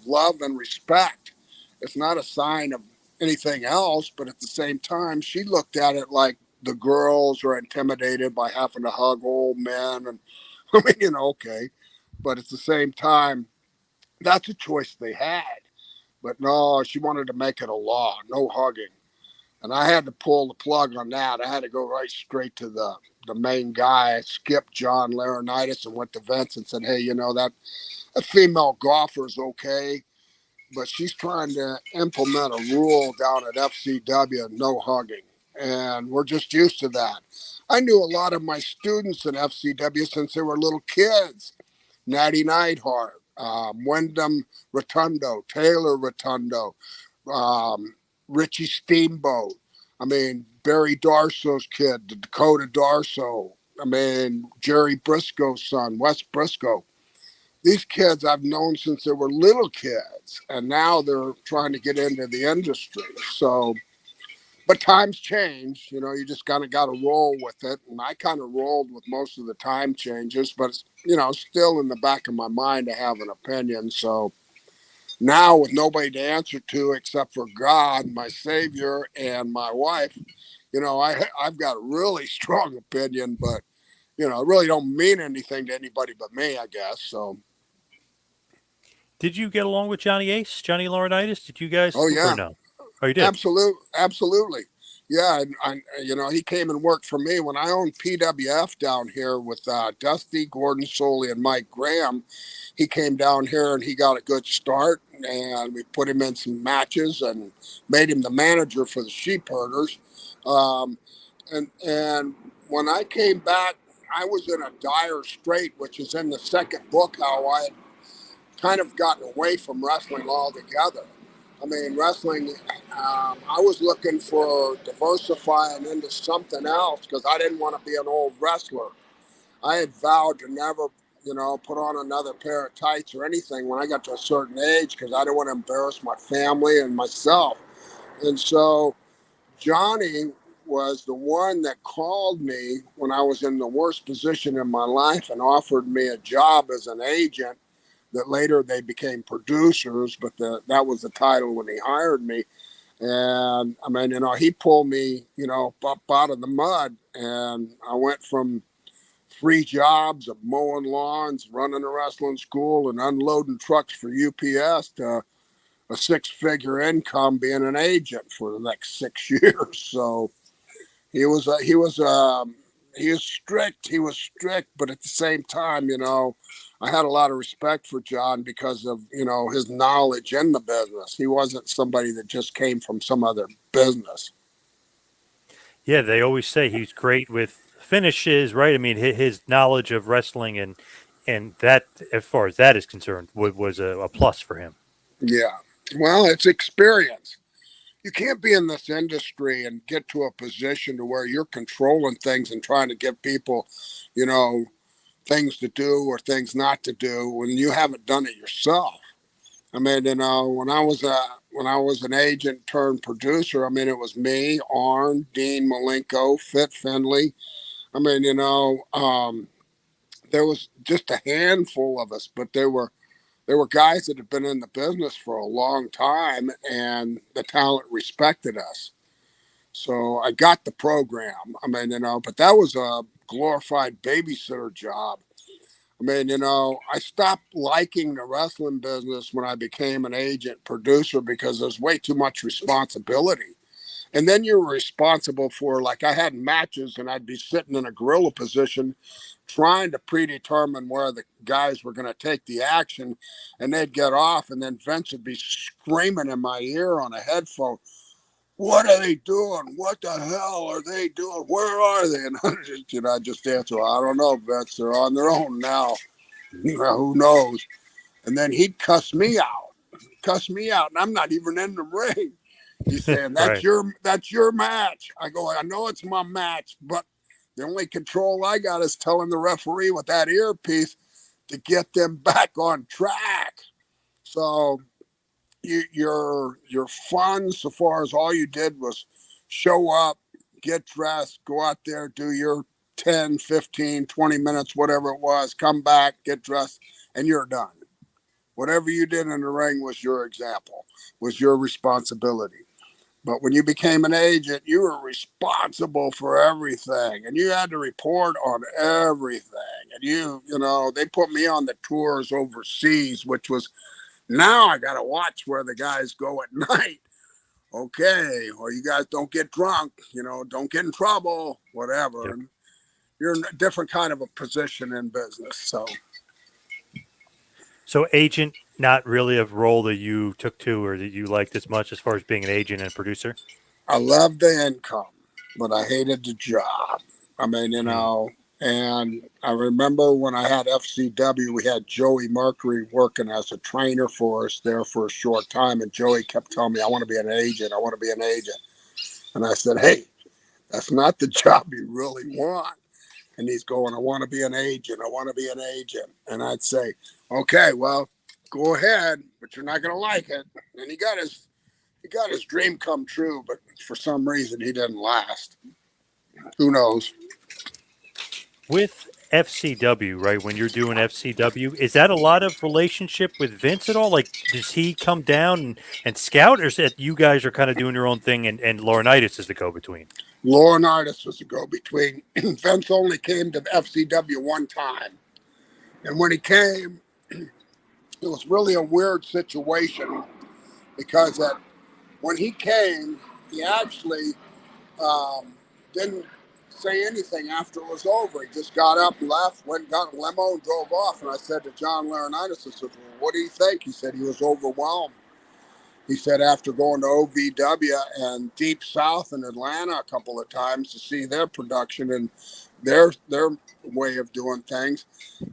love and respect. It's not a sign of anything else, but at the same time, she looked at it like the girls are intimidated by having to hug old men. And I mean, you know, okay. But at the same time, that's a choice they had. But no, she wanted to make it a law, no hugging. And I had to pull the plug on that. I had to go right straight to the main guy, skipped John Laurinaitis, and went to Vince and said, hey, you know, that female golfer is okay, but she's trying to implement a rule down at FCW, no hugging. And we're just used to that. I knew a lot of my students in FCW since they were little kids. Natty Neidhart, Wyndham Rotundo, Taylor Rotundo, um, Richie Steamboat. I mean, Barry Darso's kid, Dakota Darso. I mean, Jerry Briscoe's son, Wes Briscoe. These kids I've known since they were little kids, and now they're trying to get into the industry. So, but times change. You know, you just kind of got to roll with it. And I kind of rolled with most of the time changes, but it's, you know, still in the back of my mind to have an opinion. So, now with nobody to answer to except for God, my Savior, and my wife, you know, I've got a really strong opinion, but you know, it really don't mean anything to anybody but me, I guess. So, Did you get along with Johnny Ace, Johnny Laurinaitis? Did you guys, oh or yeah, no? Oh, you did. absolutely. Yeah, you know, he came and worked for me when I owned PWF down here with Dusty, Gordon Soley, and Mike Graham. He came down here and he got a good start, and we put him in some matches and made him the manager for the sheep herders. Um, and when I came back, I was in a dire strait, which is in the second book, how I had kind of gotten away from wrestling altogether. I mean, wrestling, I was looking for diversifying into something else because I didn't want to be an old wrestler. I had vowed to never, you know, put on another pair of tights or anything when I got to a certain age because I didn't want to embarrass my family and myself. And so Johnny was the one that called me when I was in the worst position in my life and offered me a job as an agent that later they became producers, but that was the title when he hired me. And I mean, you know, he pulled me, you know, up out of the mud, and I went from 3 jobs of mowing lawns, running a wrestling school, and unloading trucks for UPS to a six-figure income being an agent for the next 6 years. So he was strict. He was strict, but at the same time, you know, I had a lot of respect for John because of, you know, his knowledge in the business. He wasn't somebody that just came from some other business. Yeah, they always say he's great with finishes, right? I mean, his knowledge of wrestling and that, as far as that is concerned, was a plus for him. Yeah. Well, it's experience. You can't be in this industry and get to a position to where you're controlling things and trying to give people, you know, things to do or things not to do when you haven't done it yourself. I mean, you know, when I was an agent turned producer, I mean, it was me, Arn, Dean Malenko, Fit Finley. I mean, you know, there was just a handful of us, but there were guys that had been in the business for a long time, and the talent respected us. So I got the program. I mean, you know, but that was a glorified babysitter job. I mean, you know, I stopped liking the wrestling business when I became an agent producer because there's way too much responsibility. And then you're responsible for, like, I had matches and I'd be sitting in a gorilla position trying to predetermine where the guys were going to take the action, and they'd get off, and then Vince would be screaming in my ear on a headphone, what are they doing? What the hell are they doing? Where are they? And I just answer, I don't know, Vince. They're on their own now. Who knows? And then he'd cuss me out, and I'm not even in the ring. He's saying, Right. that's your match. I go, I know it's my match, but the only control I got is telling the referee with that earpiece to get them back on track. So you're fun so far as all you did was show up, get dressed, go out there, do your 10, 15, 20 minutes, whatever it was, come back, get dressed, and you're done. Whatever you did in the ring was your example, was your responsibility. But when you became an agent, you were responsible for everything, and you had to report on everything. And you know, they put me on the tours overseas, which was, now I got to watch where the guys go at night. Okay, or you guys don't get drunk, don't get in trouble, whatever. Yep. And you're in a different kind of a position in business. So agent, not really a role that you took to or that you liked as much as far as being an agent and producer? I loved the income, but I hated the job. I mean, and I remember when I had FCW, we had Joey Mercury working as a trainer for us there for a short time. And Joey kept telling me, I want to be an agent. I want to be an agent. And I said, hey, that's not the job you really want. And he's going, I want to be an agent. I want to be an agent. And I'd say, okay, well, go ahead, but you're not going to like it. And he got his dream come true, but for some reason he didn't last. Who knows? With FCW, right, when you're doing FCW, is that a lot of relationship with Vince at all? Like, does he come down and scout, or is it you guys are kind of doing your own thing and Laurinaitis is the go-between? Laurinaitis was the go-between. Vince only came to FCW one time. And when he came, it was really a weird situation because when he came, he actually didn't say anything after it was over. He just got up, left, went and got a limo and drove off. And I said to John Laurinaitis, I said, well, what do you think? He said he was overwhelmed. He said after going to OVW and Deep South in Atlanta a couple of times to see their production and their way of doing things,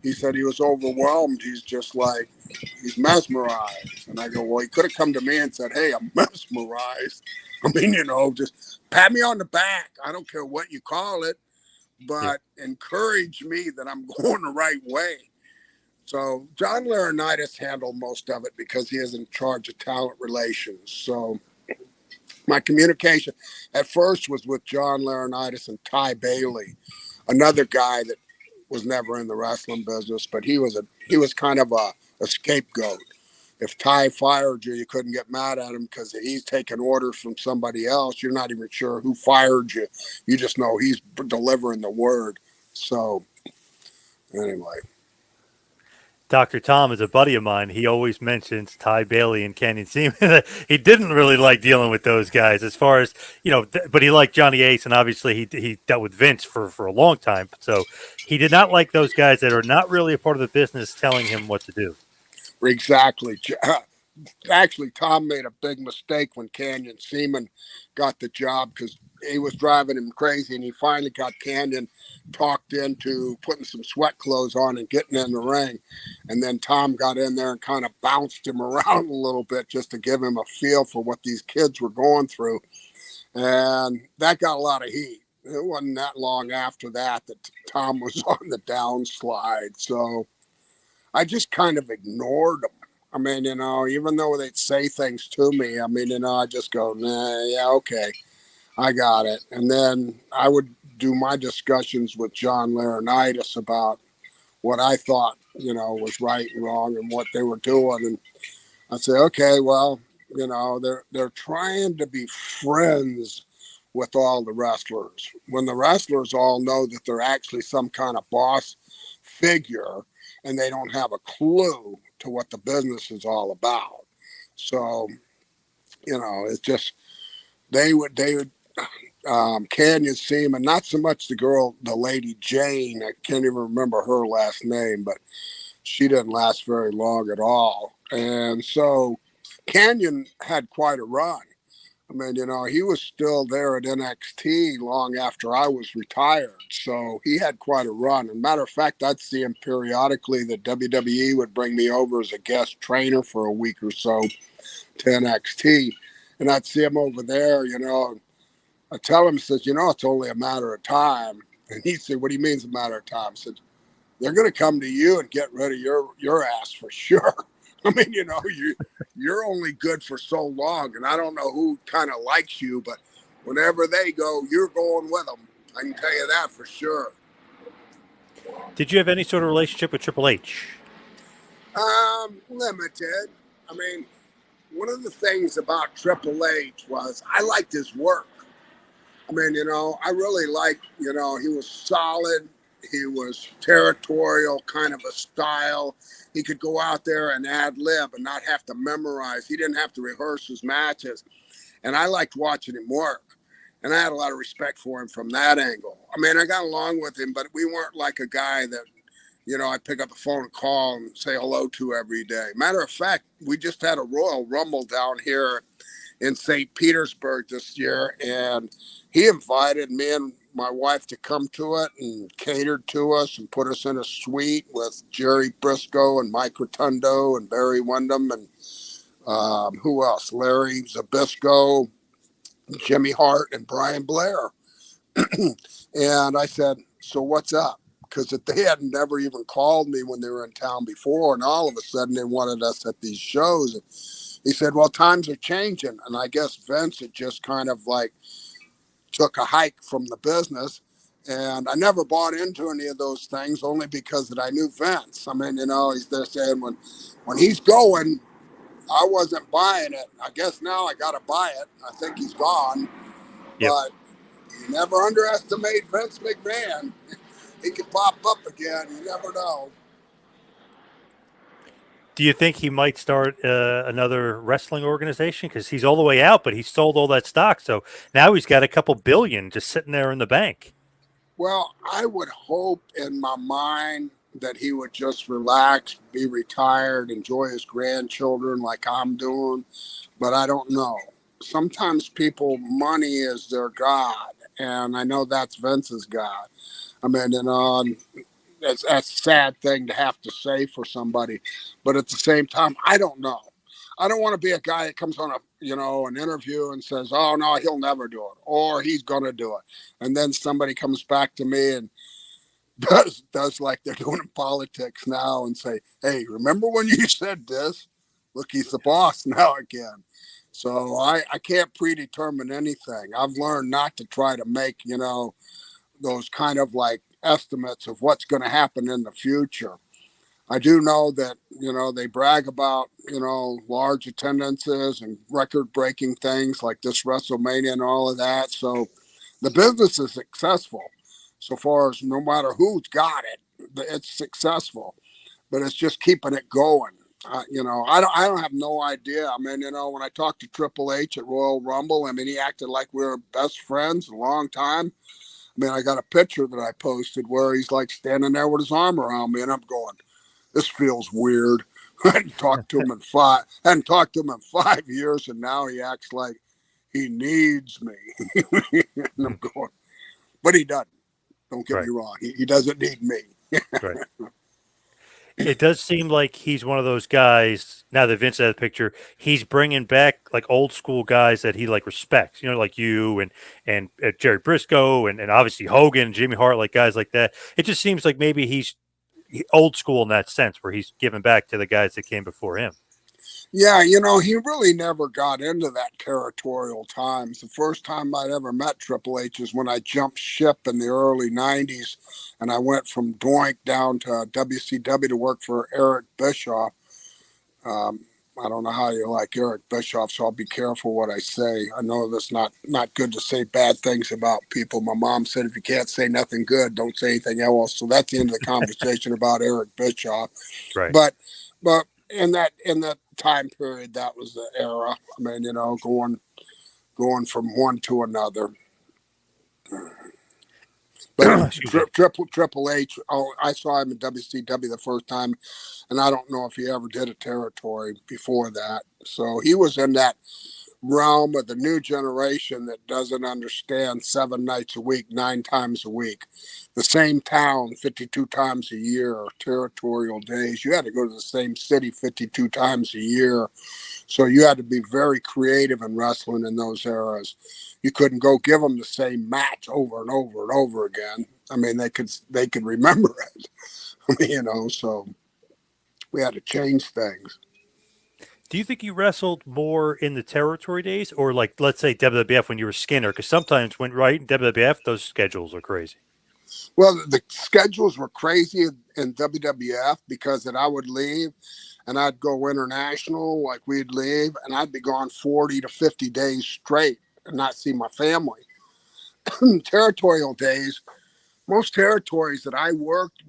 he said he was overwhelmed. He's just like, he's mesmerized. And I go, well, he could have come to me and said, hey, I'm mesmerized. I mean, just pat me on the back. I don't care what you call it, but encourage me that I'm going the right way. So John Laurinaitis handled most of it because he is in charge of talent relations. So my communication at first was with John Laurinaitis and Ty Bailey, another guy that was never in the wrestling business, but he was kind of a scapegoat. If Ty fired you, you couldn't get mad at him because he's taking orders from somebody else. You're not even sure who fired you. You just know he's delivering the word. So anyway. Dr. Tom is a buddy of mine. He always mentions Ty Bailey and Canyon Seaman. He didn't really like dealing with those guys as far as, but he liked Johnny Ace, and obviously he dealt with Vince for a long time. So he did not like those guys that are not really a part of the business telling him what to do. Exactly. Actually, Tom made a big mistake when Canyon Seaman got the job because he was driving him crazy, and he finally got Canyon talked into putting some sweat clothes on and getting in the ring. And then Tom got in there and kind of bounced him around a little bit just to give him a feel for what these kids were going through. And that got a lot of heat. It wasn't that long after that Tom was on the downslide. So I just kind of ignored him. I mean, even though they'd say things to me, I mean, I just go, nah, yeah, okay, I got it. And then I would do my discussions with John Laurinaitis about what I thought, was right and wrong and what they were doing. And I'd say, okay, well, they're trying to be friends with all the wrestlers. When the wrestlers all know that they're actually some kind of boss figure and they don't have a clue to what the business is all about. So, it's just, they would Canyon Seaman, not so much the lady Jane, I can't even remember her last name, but she didn't last very long at all. And so Canyon had quite a run. I mean, he was still there at NXT long after I was retired. So he had quite a run. And matter of fact, I'd see him periodically. The WWE would bring me over as a guest trainer for a week or so to NXT. And I'd see him over there, I tell him, says, it's only a matter of time. And he said, what do you mean it's a matter of time? I said, they're going to come to you and get rid of your ass for sure. I mean, you're only good for so long, and I don't know who kind of likes you, but whenever they go, you're going with them. I can tell you that for sure. Did you have any sort of relationship with Triple H? Limited. I mean, one of the things about Triple H was I liked his work. I mean, I really liked, he was solid. He was territorial kind of a style. He could go out there and ad lib and not have to memorize. He didn't have to rehearse his matches. And I liked watching him work. And I had a lot of respect for him from that angle. I mean, I got along with him, but we weren't like a guy that, I'd pick up the phone and call and say hello to every day. Matter of fact, we just had a Royal Rumble down here in St. Petersburg this year. And he invited me and my wife to come to it and catered to us and put us in a suite with Jerry Briscoe and Mike Rotundo and Barry Windham and who else? Larry Zbyszko, Jimmy Hart, and Brian Blair. And I said, so what's up? Because they had never even called me when they were in town before, and all of a sudden they wanted us at these shows. And he said, well, times are changing. And I guess Vince had just kind of like took a hike from the business. And I never bought into any of those things only because that I knew Vince. I mean, he's there saying when he's going, I wasn't buying it. I guess now I got to buy it. I think he's gone. Yep. But you never underestimate Vince McMahon. He could pop up again. You never know. Do you think he might start another wrestling organization? Because he's all the way out, but he sold all that stock. So now he's got a couple billion just sitting there in the bank. Well, I would hope in my mind that he would just relax, be retired, enjoy his grandchildren like I'm doing. But I don't know. Sometimes money is their God. And I know that's Vince's God. I mean, that's a sad thing to have to say for somebody. But at the same time, I don't know. I don't want to be a guy that comes on an interview and says, oh, no, he'll never do it, or he's going to do it. And then somebody comes back to me and does like they're doing in politics now and say, hey, remember when you said this? Look, he's the boss now again. So I can't predetermine anything. I've learned not to try to make, those kind of like estimates of what's going to happen in the future. I do know that, they brag about, large attendances and record-breaking things like this WrestleMania and all of that. So the business is successful so far as no matter who's got it, it's successful. But it's just keeping it going. I don't have no idea. I mean, when I talked to Triple H at Royal Rumble, I mean, he acted like we were best friends a long time. I mean, I got a picture that I posted where he's like standing there with his arm around me, and I'm going, this feels weird. I hadn't talked to him in 5 years, and now he acts like he needs me. And I'm going, but he doesn't. Don't get me wrong. He doesn't need me. Right. It does seem like he's one of those guys, now that Vince had the picture, he's bringing back like old school guys that he like respects, like you and Jerry Briscoe and obviously Hogan and Jimmy Hart, like guys like that. It just seems like maybe he's old school in that sense where he's giving back to the guys that came before him. Yeah, he really never got into that territorial times. The first time I'd ever met Triple H is when I jumped ship in the early 90s, and I went from Doink down to WCW to work for Eric Bischoff. I don't know how you like Eric Bischoff, so I'll be careful what I say. I know that's not good to say bad things about people. My mom said if you can't say nothing good, don't say anything else. So that's the end of the conversation about Eric Bischoff. Right. But in that time period, that was the era. I mean, going from one to another. But Triple H, I saw him in WCW the first time, and I don't know if he ever did a territory before that. So he was in that realm of the new generation that doesn't understand 7 nights a week, 9 times a week, the same town 52 times a year, or territorial days. You had to go to the same city 52 times a year. So you had to be very creative in wrestling in those eras. You couldn't go give them the same match over and over and over again. I mean, they could remember it. I mean, so we had to change things. Do you think you wrestled more in the territory days, or like, let's say WWF when you were Skinner? Because sometimes when right in WWF, those schedules are crazy. Well, the schedules were crazy in WWF because that I would leave and I'd go international, like we'd leave, and I'd be gone 40 to 50 days straight and not see my family. Territorial days, most territories that I worked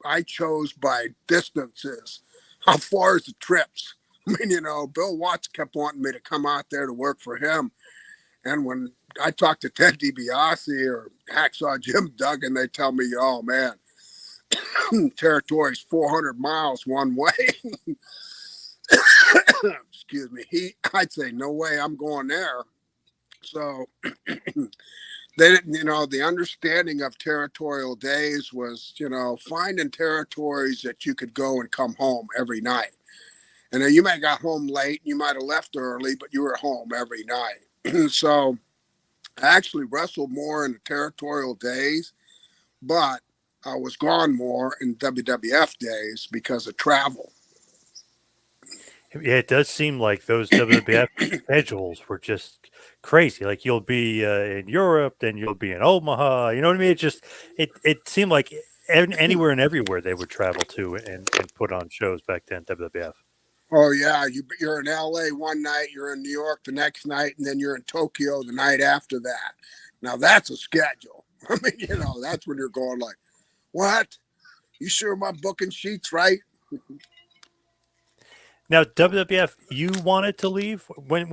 I chose by distances. How far is the trips? I mean, Bill Watts kept wanting me to come out there to work for him. And when I talk to Ted DiBiase or Hacksaw Jim Duggan, they tell me, oh, man, territory's 400 miles one way. Excuse me. I'd say, no way, I'm going there. So they didn't, the understanding of territorial days was, finding territories that you could go and come home every night. And then you might have got home late, you might have left early, but you were home every night. So I actually wrestled more in the territorial days, but I was gone more in WWF days because of travel. Yeah, it does seem like those WWF schedules were just crazy. Like you'll be in Europe, then you'll be in Omaha. You know what I mean? It seemed like anywhere and everywhere they would travel to and put on shows back then. WWF. Oh yeah, you're in LA one night, you're in New York the next night, and then you're in Tokyo the night after that. Now that's a schedule. I mean, that's when you're going like, what? You sure my booking sheet's right? Now WWF, you wanted to leave when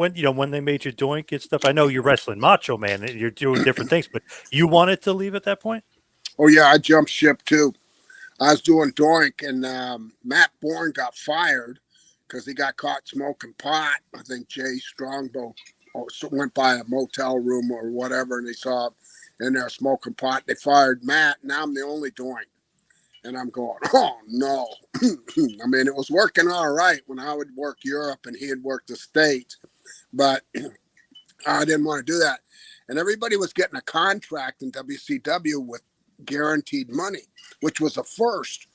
they made you doink and stuff. I know you're wrestling Macho Man, and you're doing different things, but you wanted to leave at that point. Oh yeah, I jumped ship too. I was doing doink, and Matt Bourne got fired because he got caught smoking pot. I think Jay Strongbow went by a motel room or whatever, and they saw him in there smoking pot. They fired Matt. Now I'm the only doink. And I'm going, oh, no. I mean, it was working all right when I would work Europe and he had worked the States. But I didn't want to do that. And everybody was getting a contract in WCW with guaranteed money, which was a first.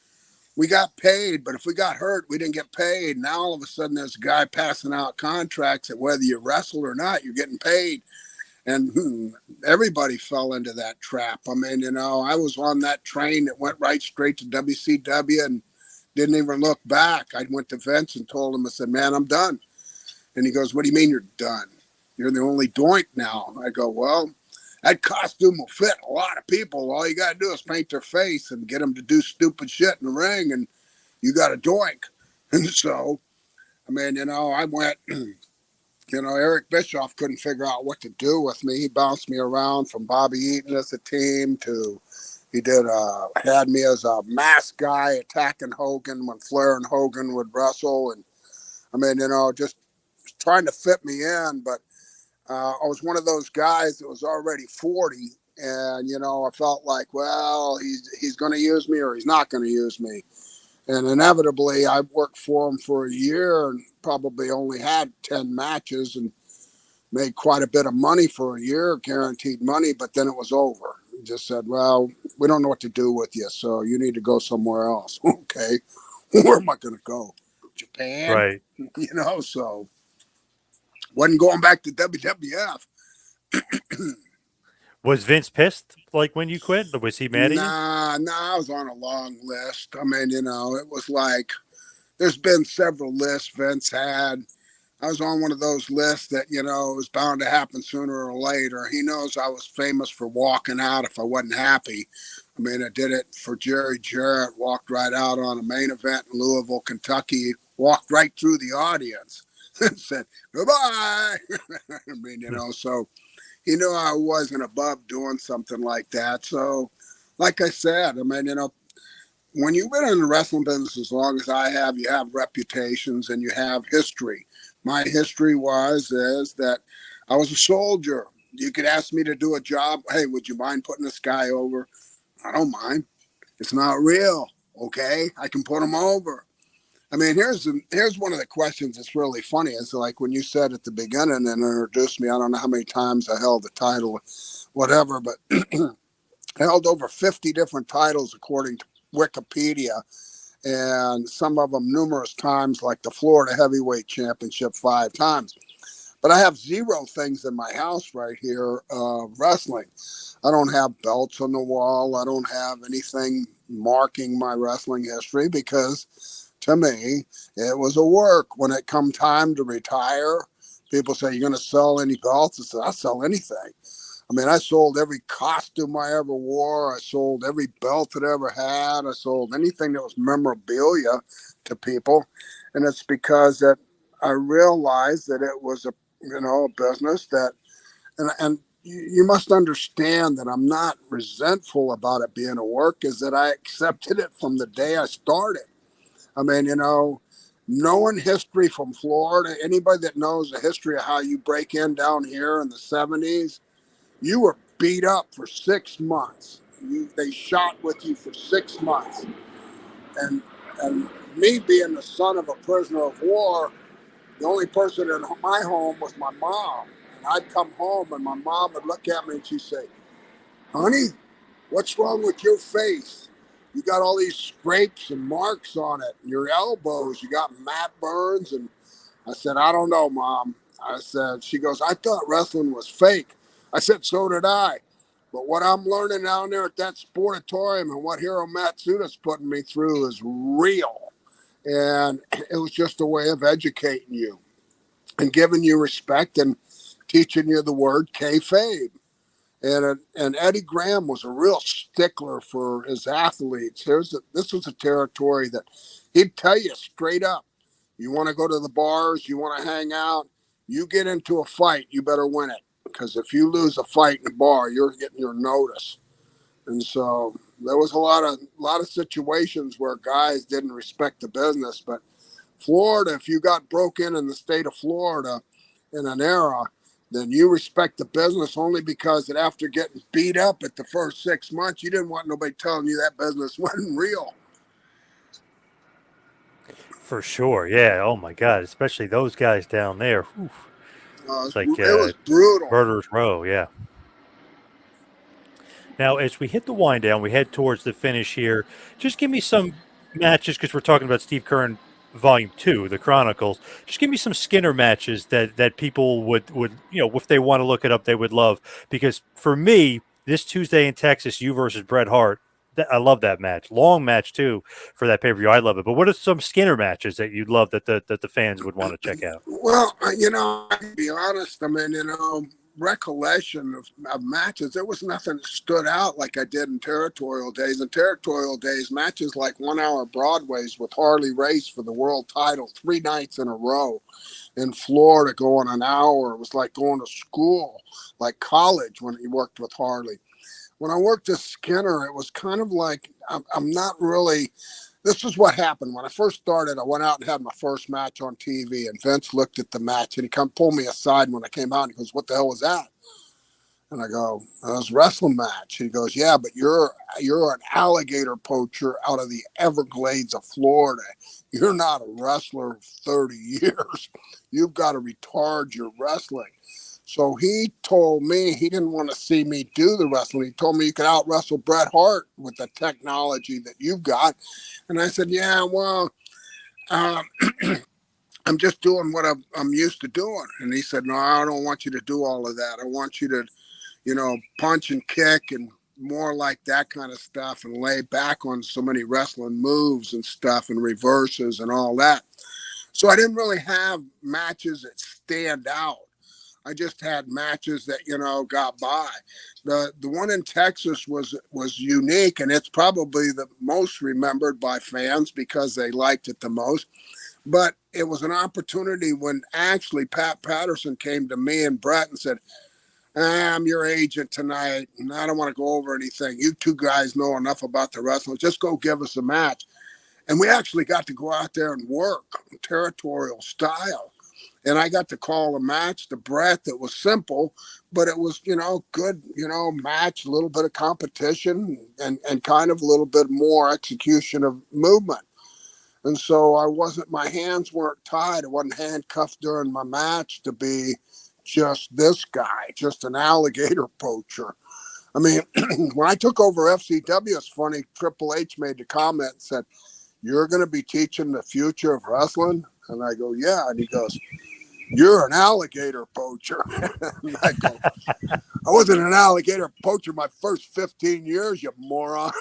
We got paid, but if we got hurt, we didn't get paid. Now all of a sudden there's a guy passing out contracts that whether you wrestle or not, you're getting paid. And everybody fell into that trap. I mean, I was on that train that went right straight to WCW and didn't even look back. I went to Vince and told him, I said, man, I'm done. And he goes, what do you mean you're done? You're the only doink now. I go, well, that costume will fit a lot of people. All you got to do is paint their face and get them to do stupid shit in the ring, and you got a doink. And so, I mean, I went... Eric Bischoff couldn't figure out what to do with me. He bounced me around from Bobby Eaton as a team to he had me as a mask guy attacking Hogan when Flair and Hogan would wrestle. And I mean, just trying to fit me in. But I was one of those guys that was already 40. And, I felt like, well, he's going to use me or he's not going to use me. And inevitably, I worked for him for a year and probably only had 10 matches and made quite a bit of money for a year, guaranteed money, but then it was over. He just said, well, we don't know what to do with you, so you need to go somewhere else. Okay, where am I going to go? Japan? Right. So wasn't going back to WWF. Was Vince pissed like when you quit? Or was he mad at you? Nah, I was on a long list. I mean, it was like there's been several lists Vince had. I was on one of those lists that, it was bound to happen sooner or later. He knows I was famous for walking out if I wasn't happy. I mean, I did it for Jerry Jarrett, walked right out on a main event in Louisville, Kentucky, walked right through the audience and said, goodbye. I mean, so he knew I wasn't above doing something like that. So, like I said, I mean, when you've been in the wrestling business as long as I have, you have reputations and you have history. My history is that I was a soldier. You could ask me to do a job. Hey, would you mind putting this guy over? I don't mind. It's not real. Okay, I can put him over. I mean, here's one of the questions that's really funny. It's like when you said at the beginning and introduced me. I don't know how many times I held the title, whatever, but I held over 50 different titles according to Wikipedia, and some of them numerous times, like the Florida Heavyweight Championship 5 times. But I have 0 things in my house right here wrestling. I don't have belts on the wall. I don't have anything marking my wrestling history because, to me, it was a work. When it come time to retire, people say, "You're going to sell any belts?" I said, "I'll sell anything." I mean, I sold every costume I ever wore. I sold every belt that I ever had. I sold anything that was memorabilia to people. And it's because that I realized that it was a business that, and you must understand that I'm not resentful about it being a work, is that I accepted it from the day I started. I mean, knowing history from Florida, anybody that knows the history of how you break in down here in the 70s, you were beat up for 6 months. They shot with you for 6 months. And me being the son of a prisoner of war, the only person in my home was my mom. And I'd come home and my mom would look at me and she'd say, "Honey, what's wrong with your face? You got all these scrapes and marks on it, and your elbows, you got mat burns." And I said, "I don't know, Mom." I said, she goes, "I thought wrestling was fake." I said, "So did I. But what I'm learning down there at that sportatorium and what Hiro Matsuda's putting me through is real." And it was just a way of educating you and giving you respect and teaching you the word kayfabe. And Eddie Graham was a real stickler for his athletes. This was a territory that he'd tell you straight up, you want to go to the bars, you want to hang out, you get into a fight, you better win it. Because if you lose a fight in a bar, you're getting your notice. And so there was a lot of situations where guys didn't respect the business. But Florida, if you got broke in the state of Florida in an era, then you respect the business only because that after getting beat up at the first 6 months, you didn't want nobody telling you that business wasn't real. For sure, yeah. Oh my God, especially those guys down there. Whew. It's like It was brutal. murderers row, yeah. Now, as we hit the wind down, we head towards the finish here. Just give me some matches because we're talking about Steve Keirn Volume 2, the Chronicles. Just give me some Skinner matches that people would if they want to look it up, they would love. Because for me, this Tuesday in Texas, you versus Bret Hart, I love that match. Long match too for that pay-per-view. I love it. But what are some Skinner matches that you'd love that the fans would want to check out? Well, I can be honest. I mean, recollection of matches, there was nothing that stood out like I did in territorial days. In territorial days, matches like 1 hour Broadways with Harley Race for the world title 3 nights in a row in Florida, going an hour. It was like going to school, like college when he worked with Harley. When I worked with Skinner, it was kind of like I'm not really. This is what happened. When I first started, I went out and had my first match on TV, and Vince looked at the match, and he come pulled me aside when I came out, and he goes, "What the hell was that?" And I go, "It was a wrestling match." He goes, "Yeah, but you're an alligator poacher out of the Everglades of Florida. You're not a wrestler of 30 years. You've got to retard your wrestling." So he told me he didn't want to see me do the wrestling. He told me you could out wrestle Bret Hart with the technology that you've got. And I said, "Yeah, well, I'm just doing what I'm used to doing." And he said, "No, I don't want you to do all of that. I want you to, punch and kick and more like that kind of stuff and lay back on so many wrestling moves and stuff and reverses and all that." So I didn't really have matches that stand out. I just had matches that got by. The one in Texas was unique, and it's probably the most remembered by fans because they liked it the most. But it was an opportunity when actually Pat Patterson came to me and Brett and said, "I'm your agent tonight, and I don't want to go over anything. You two guys know enough about the wrestling. Just go give us a match." And we actually got to go out there and work territorial style. and I got to call a match to Brett that was simple, but it was, good, match, a little bit of competition and kind of a little bit more execution of movement. And so my hands weren't tied. I wasn't handcuffed during my match to be just this guy, just an alligator poacher. I mean, when I took over FCW, it's funny, Triple H made the comment and said, "You're going to be teaching the future of wrestling?" And I go, "Yeah." And he goes, "You're an alligator poacher." And I go, "I wasn't an alligator poacher my first 15 years, you moron."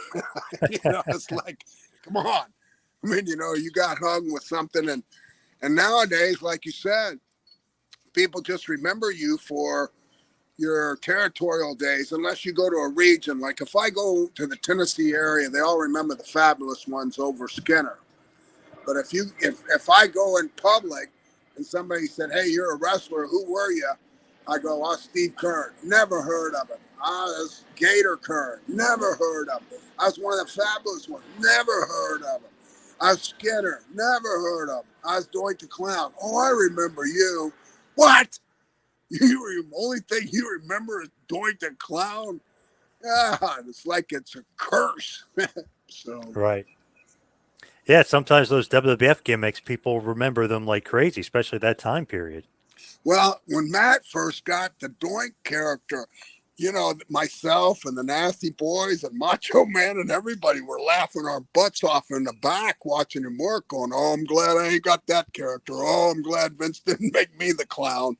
It's like, come on. I mean, you got hung with something. And nowadays, like you said, people just remember you for your territorial days, unless you go to a region. Like if I go to the Tennessee area, they all remember the Fabulous Ones over Skinner. But if I go in public and somebody said, "Hey, you're a wrestler, who were you?" I go, "Oh, Steve Keirn, never heard of him. I was Gator Keirn, never heard of him. I was one of the Fabulous Ones, never heard of him. I was Skinner, never heard of him. I was Doink the Clown. Oh, I remember you." What? The only thing you remember is Doink the Clown? Ah, it's like it's a curse. So Right. Yeah, sometimes those WWF gimmicks, people remember them like crazy, especially that time period. Well, when Matt first got the Doink character, myself and the Nasty Boys and Macho Man and everybody were laughing our butts off in the back watching him work, going, "Oh, I'm glad I ain't got that character. Oh, I'm glad Vince didn't make me the clown."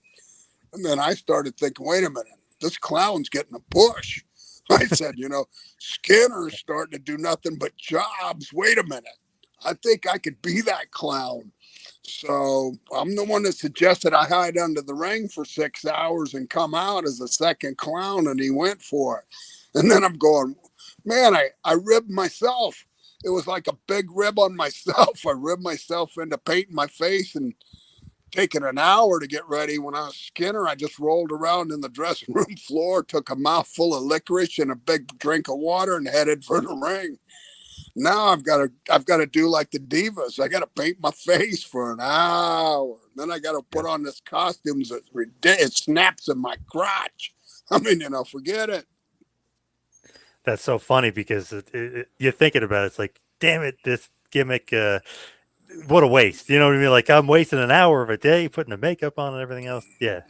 And then I started thinking, wait a minute, this clown's getting a push. I said, Skinner's starting to do nothing but jobs. Wait a minute. I think I could be that clown. So I'm the one that suggested I hide under the ring for 6 hours and come out as a second clown, and he went for it. And then I'm going, man, I ribbed myself. It was like a big rib on myself. I ribbed myself into painting my face and taking an hour to get ready. When I was Skinner, I just rolled around in the dressing room floor, took a mouthful of licorice and a big drink of water, and headed for the ring. Now I've got to do like the Divas. I got to paint my face for an hour. Then I got to put on this costume that it snaps in my crotch. I mean, forget it. That's so funny because you're thinking about it. It's like, damn it, this gimmick, what a waste. You know what I mean? Like, I'm wasting an hour of a day putting the makeup on and everything else. Yeah.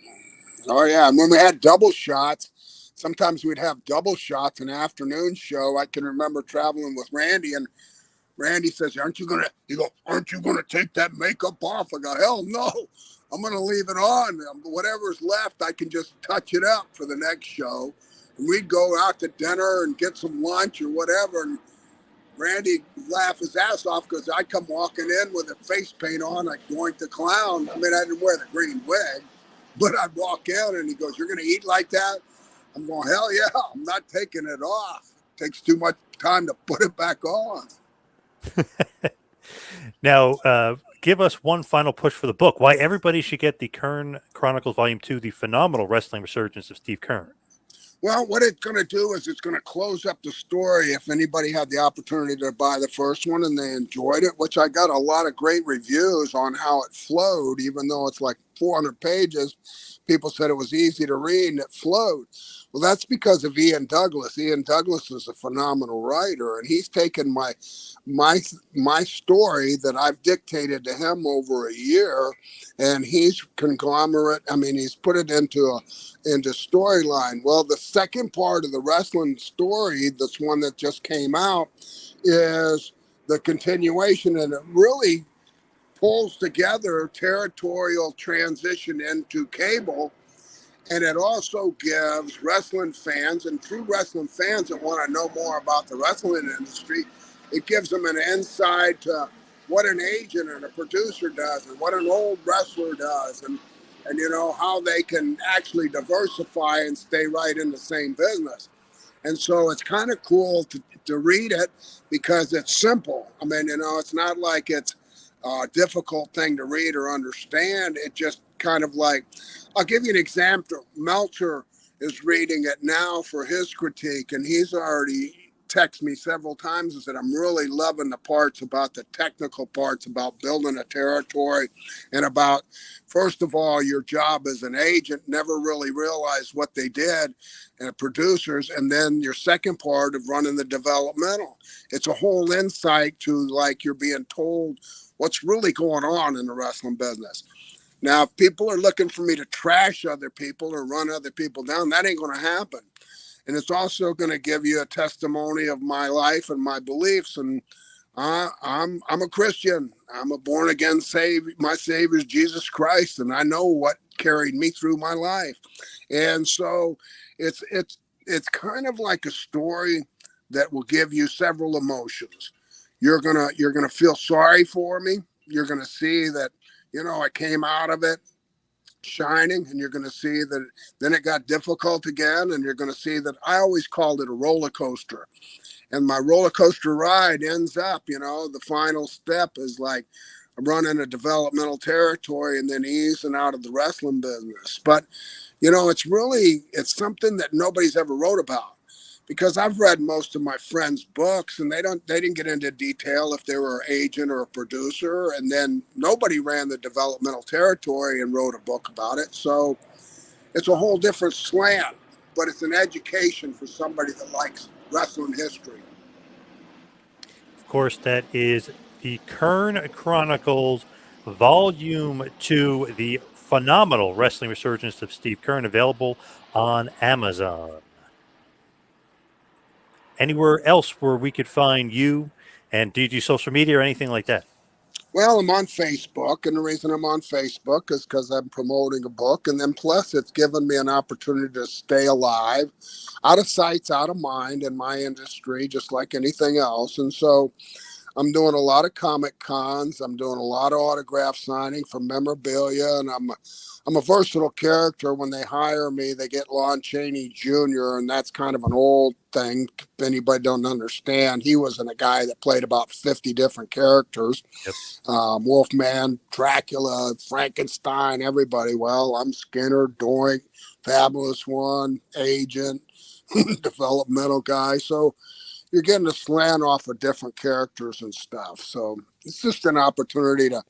Oh, yeah. And when we had double shots, sometimes we'd have double shots, an afternoon show. I can remember traveling with Randy, and Randy says, aren't you going to take that makeup off? I go, hell no. I'm going to leave it on. Whatever's left, I can just touch it up for the next show. And we'd go out to dinner and get some lunch or whatever. And Randy laughed his ass off because I come walking in with a face paint on like Doink the Clown. I mean, I didn't wear the green wig, but I'd walk in and he goes, "You're going to eat like that?" I'm going, hell yeah, I'm not taking it off. It takes too much time to put it back on. Now, give us one final push for the book. Why everybody should get the Keirn Chronicles Volume 2, The Phenomenal Wrestling Resurgence of Steve Keirn. Well, what it's going to do is it's going to close up the story. If anybody had the opportunity to buy the first one and they enjoyed it, which I got a lot of great reviews on how it flowed, even though it's like 400 pages, people said it was easy to read and it flowed. Well, that's because of Ian Douglas. Ian Douglas is a phenomenal writer, and he's taken my story that I've dictated to him over a year, and he's he's put it into storyline. Well, the second part of the wrestling story, this one that just came out, is the continuation, and it really pulls together territorial transition into cable. And it also gives wrestling fans and true wrestling fans that want to know more about the wrestling industry, it gives them an insight to what an agent and a producer does and what an old wrestler does and how they can actually diversify and stay right in the same business. And so it's kind of cool to read it because it's simple. I mean, it's not like it's a difficult thing to read or understand. It just kind of like, I'll give you an example. Meltzer is reading it now for his critique, and he's already texted me several times and said, I'm really loving the parts about the technical parts about building a territory and about, first of all, your job as an agent, never really realized what they did, and producers, and then your second part of running the developmental. It's a whole insight to, like, you're being told what's really going on in the wrestling business. Now, if people are looking for me to trash other people or run other people down, that ain't going to happen. And it's also going to give you a testimony of my life and my beliefs. And I'm a Christian. I'm a born again Savior. My Savior is Jesus Christ, and I know what carried me through my life. And so it's kind of like a story that will give you several emotions. You're gonna feel sorry for me. You're gonna see that, I came out of it shining, and you're going to see that then it got difficult again, and you're going to see that I always called it a roller coaster, and my roller coaster ride ends up, the final step is like running a developmental territory and then easing out of the wrestling business. But it's something that nobody's ever wrote about, because I've read most of my friends' books, and they didn't get into detail if they were an agent or a producer, and then nobody ran the developmental territory and wrote a book about it. So it's a whole different slant, but it's an education for somebody that likes wrestling history. Of course, that is the Keirn Chronicles, Volume 2, the phenomenal wrestling resurgence of Steve Keirn, available on Amazon. Anywhere else where we could find you? And do you do social media or anything like that? Well, I'm on Facebook, and the reason I'm on Facebook is because I'm promoting a book, and then plus it's given me an opportunity to stay alive, out of sight, out of mind in my industry, just like anything else. And so I'm doing a lot of comic cons. I'm doing a lot of autograph signing for memorabilia, and I'm a versatile character. When they hire me, they get Lon Chaney Jr., and that's kind of an old thing. If anybody don't understand, he was a guy that played about 50 different characters. Yep. Wolfman, Dracula, Frankenstein, everybody. Well, I'm Skinner, Doink, Fabulous One, Agent, developmental guy. So you're getting a slant off of different characters and stuff. So it's just an opportunity to,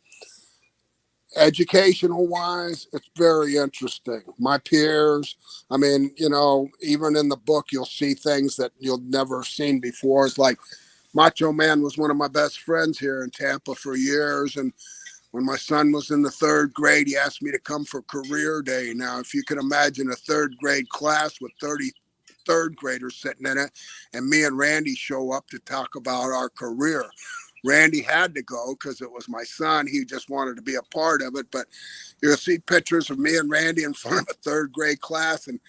educational wise, it's very interesting. My peers, even in the book, you'll see things that you'll never seen before. It's like Macho Man was one of my best friends here in Tampa for years. And when my son was in the third grade, he asked me to come for career day. Now, if you can imagine a third grade class with 30 third graders sitting in it, and me and Randy show up to talk about our career. Randy had to go because it was my son. He just wanted to be a part of it. But you'll see pictures of me and Randy in front of a third grade class, and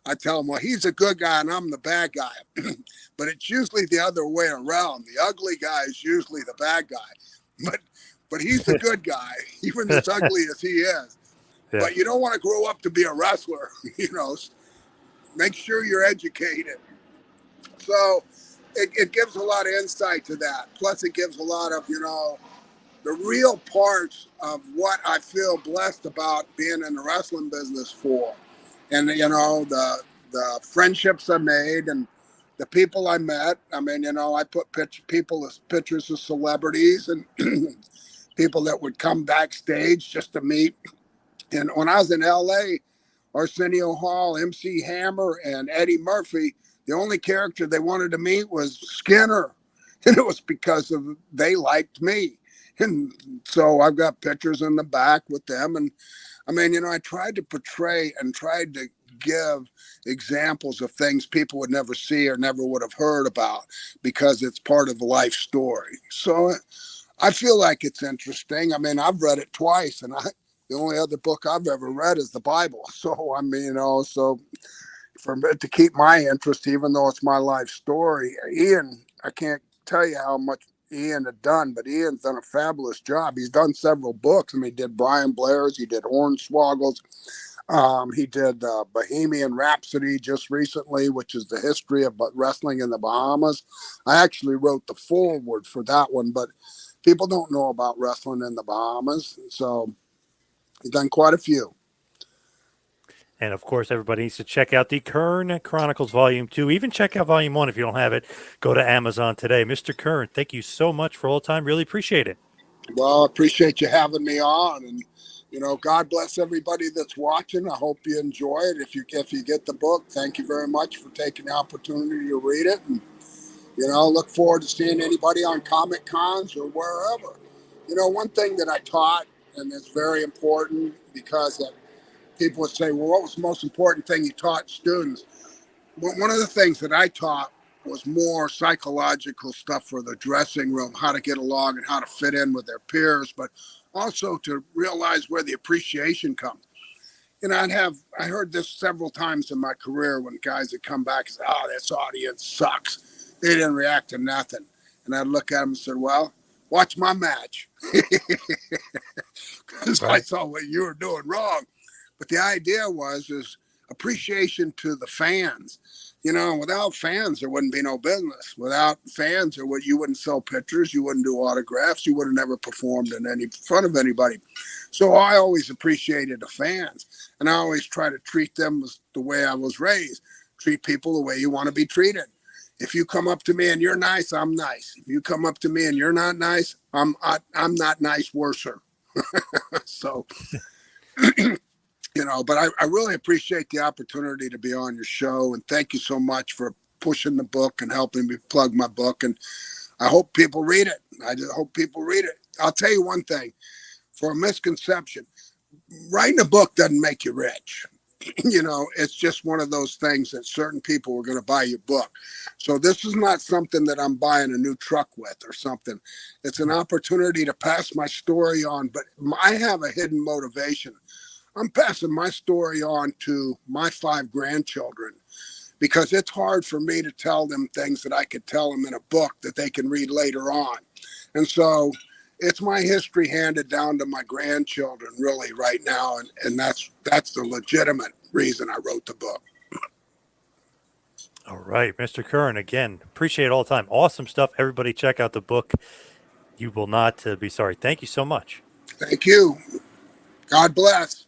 I tell him, well, he's a good guy and I'm the bad guy. But it's usually the other way around. The ugly guy is usually the bad guy. But he's the good guy, even as ugly as he is. Yeah. But you don't want to grow up to be a wrestler, Make sure you're educated. So it gives a lot of insight to that. Plus, it gives a lot of, the real parts of what I feel blessed about being in the wrestling business for. And, the friendships I made and the people I met. I put pictures of celebrities and people that would come backstage just to meet. And when I was in L.A., Arsenio Hall, MC Hammer, and Eddie Murphy, the only character they wanted to meet was Skinner. And it was because they liked me. And so I've got pictures in the back with them. And I tried to portray and tried to give examples of things people would never see or never would have heard about because it's part of the life story. So I feel like it's interesting. I've read it twice, and the only other book I've ever read is the Bible. So, so for it to keep my interest, even though it's my life story, Ian, I can't tell you how much Ian had done, but Ian's done a fabulous job. He's done several books. He did Brian Blair's, he did Hornswoggle's, he did Bohemian Rhapsody just recently, which is the history of wrestling in the Bahamas. I actually wrote the foreword for that one, but people don't know about wrestling in the Bahamas. So he's done quite a few. And of course, everybody needs to check out the Keirn Chronicles Volume 2. Even check out Volume 1 if you don't have it. Go to Amazon today. Mr. Keirn, thank you so much for all the time. Really appreciate it. Well, I appreciate you having me on, and God bless everybody that's watching. I hope you enjoy it. If you get the book, thank you very much for taking the opportunity to read it, and look forward to seeing anybody on Comic Cons or wherever. One thing that I taught, and it's very important because people would say, "Well, what was the most important thing you taught students?" Well, one of the things that I taught was more psychological stuff for the dressing room, how to get along and how to fit in with their peers, but also to realize where the appreciation comes. I heard this several times in my career when guys would come back and say, "Oh, this audience sucks. They didn't react to nothing." And I'd look at them and said, "Well, watch my match." Because I saw what you were doing wrong. But the idea is appreciation to the fans. Without fans, there wouldn't be no business. Without fans, you wouldn't sell pictures, you wouldn't do autographs, you would have never performed in front of anybody. So I always appreciated the fans, and I always try to treat them the way I was raised. Treat people the way you want to be treated. If you come up to me and you're nice, I'm nice. If you come up to me and you're not nice, I'm not nice worser. So. But I really appreciate the opportunity to be on your show, and thank you so much for pushing the book and helping me plug my book. And I hope people read it. I just hope people read it. I'll tell you one thing, for a misconception, writing a book doesn't make you rich. It's just one of those things that certain people are going to buy your book. So this is not something that I'm buying a new truck with or something. It's an opportunity to pass my story on, but I have a hidden motivation. I'm passing my story on to my 5 grandchildren because it's hard for me to tell them things that I could tell them in a book that they can read later on. And so it's my history handed down to my grandchildren really right now. And that's the legitimate reason I wrote the book. All right, Mr. Keirn, again, appreciate it all the time. Awesome stuff. Everybody check out the book. You will not be sorry. Thank you so much. Thank you. God bless.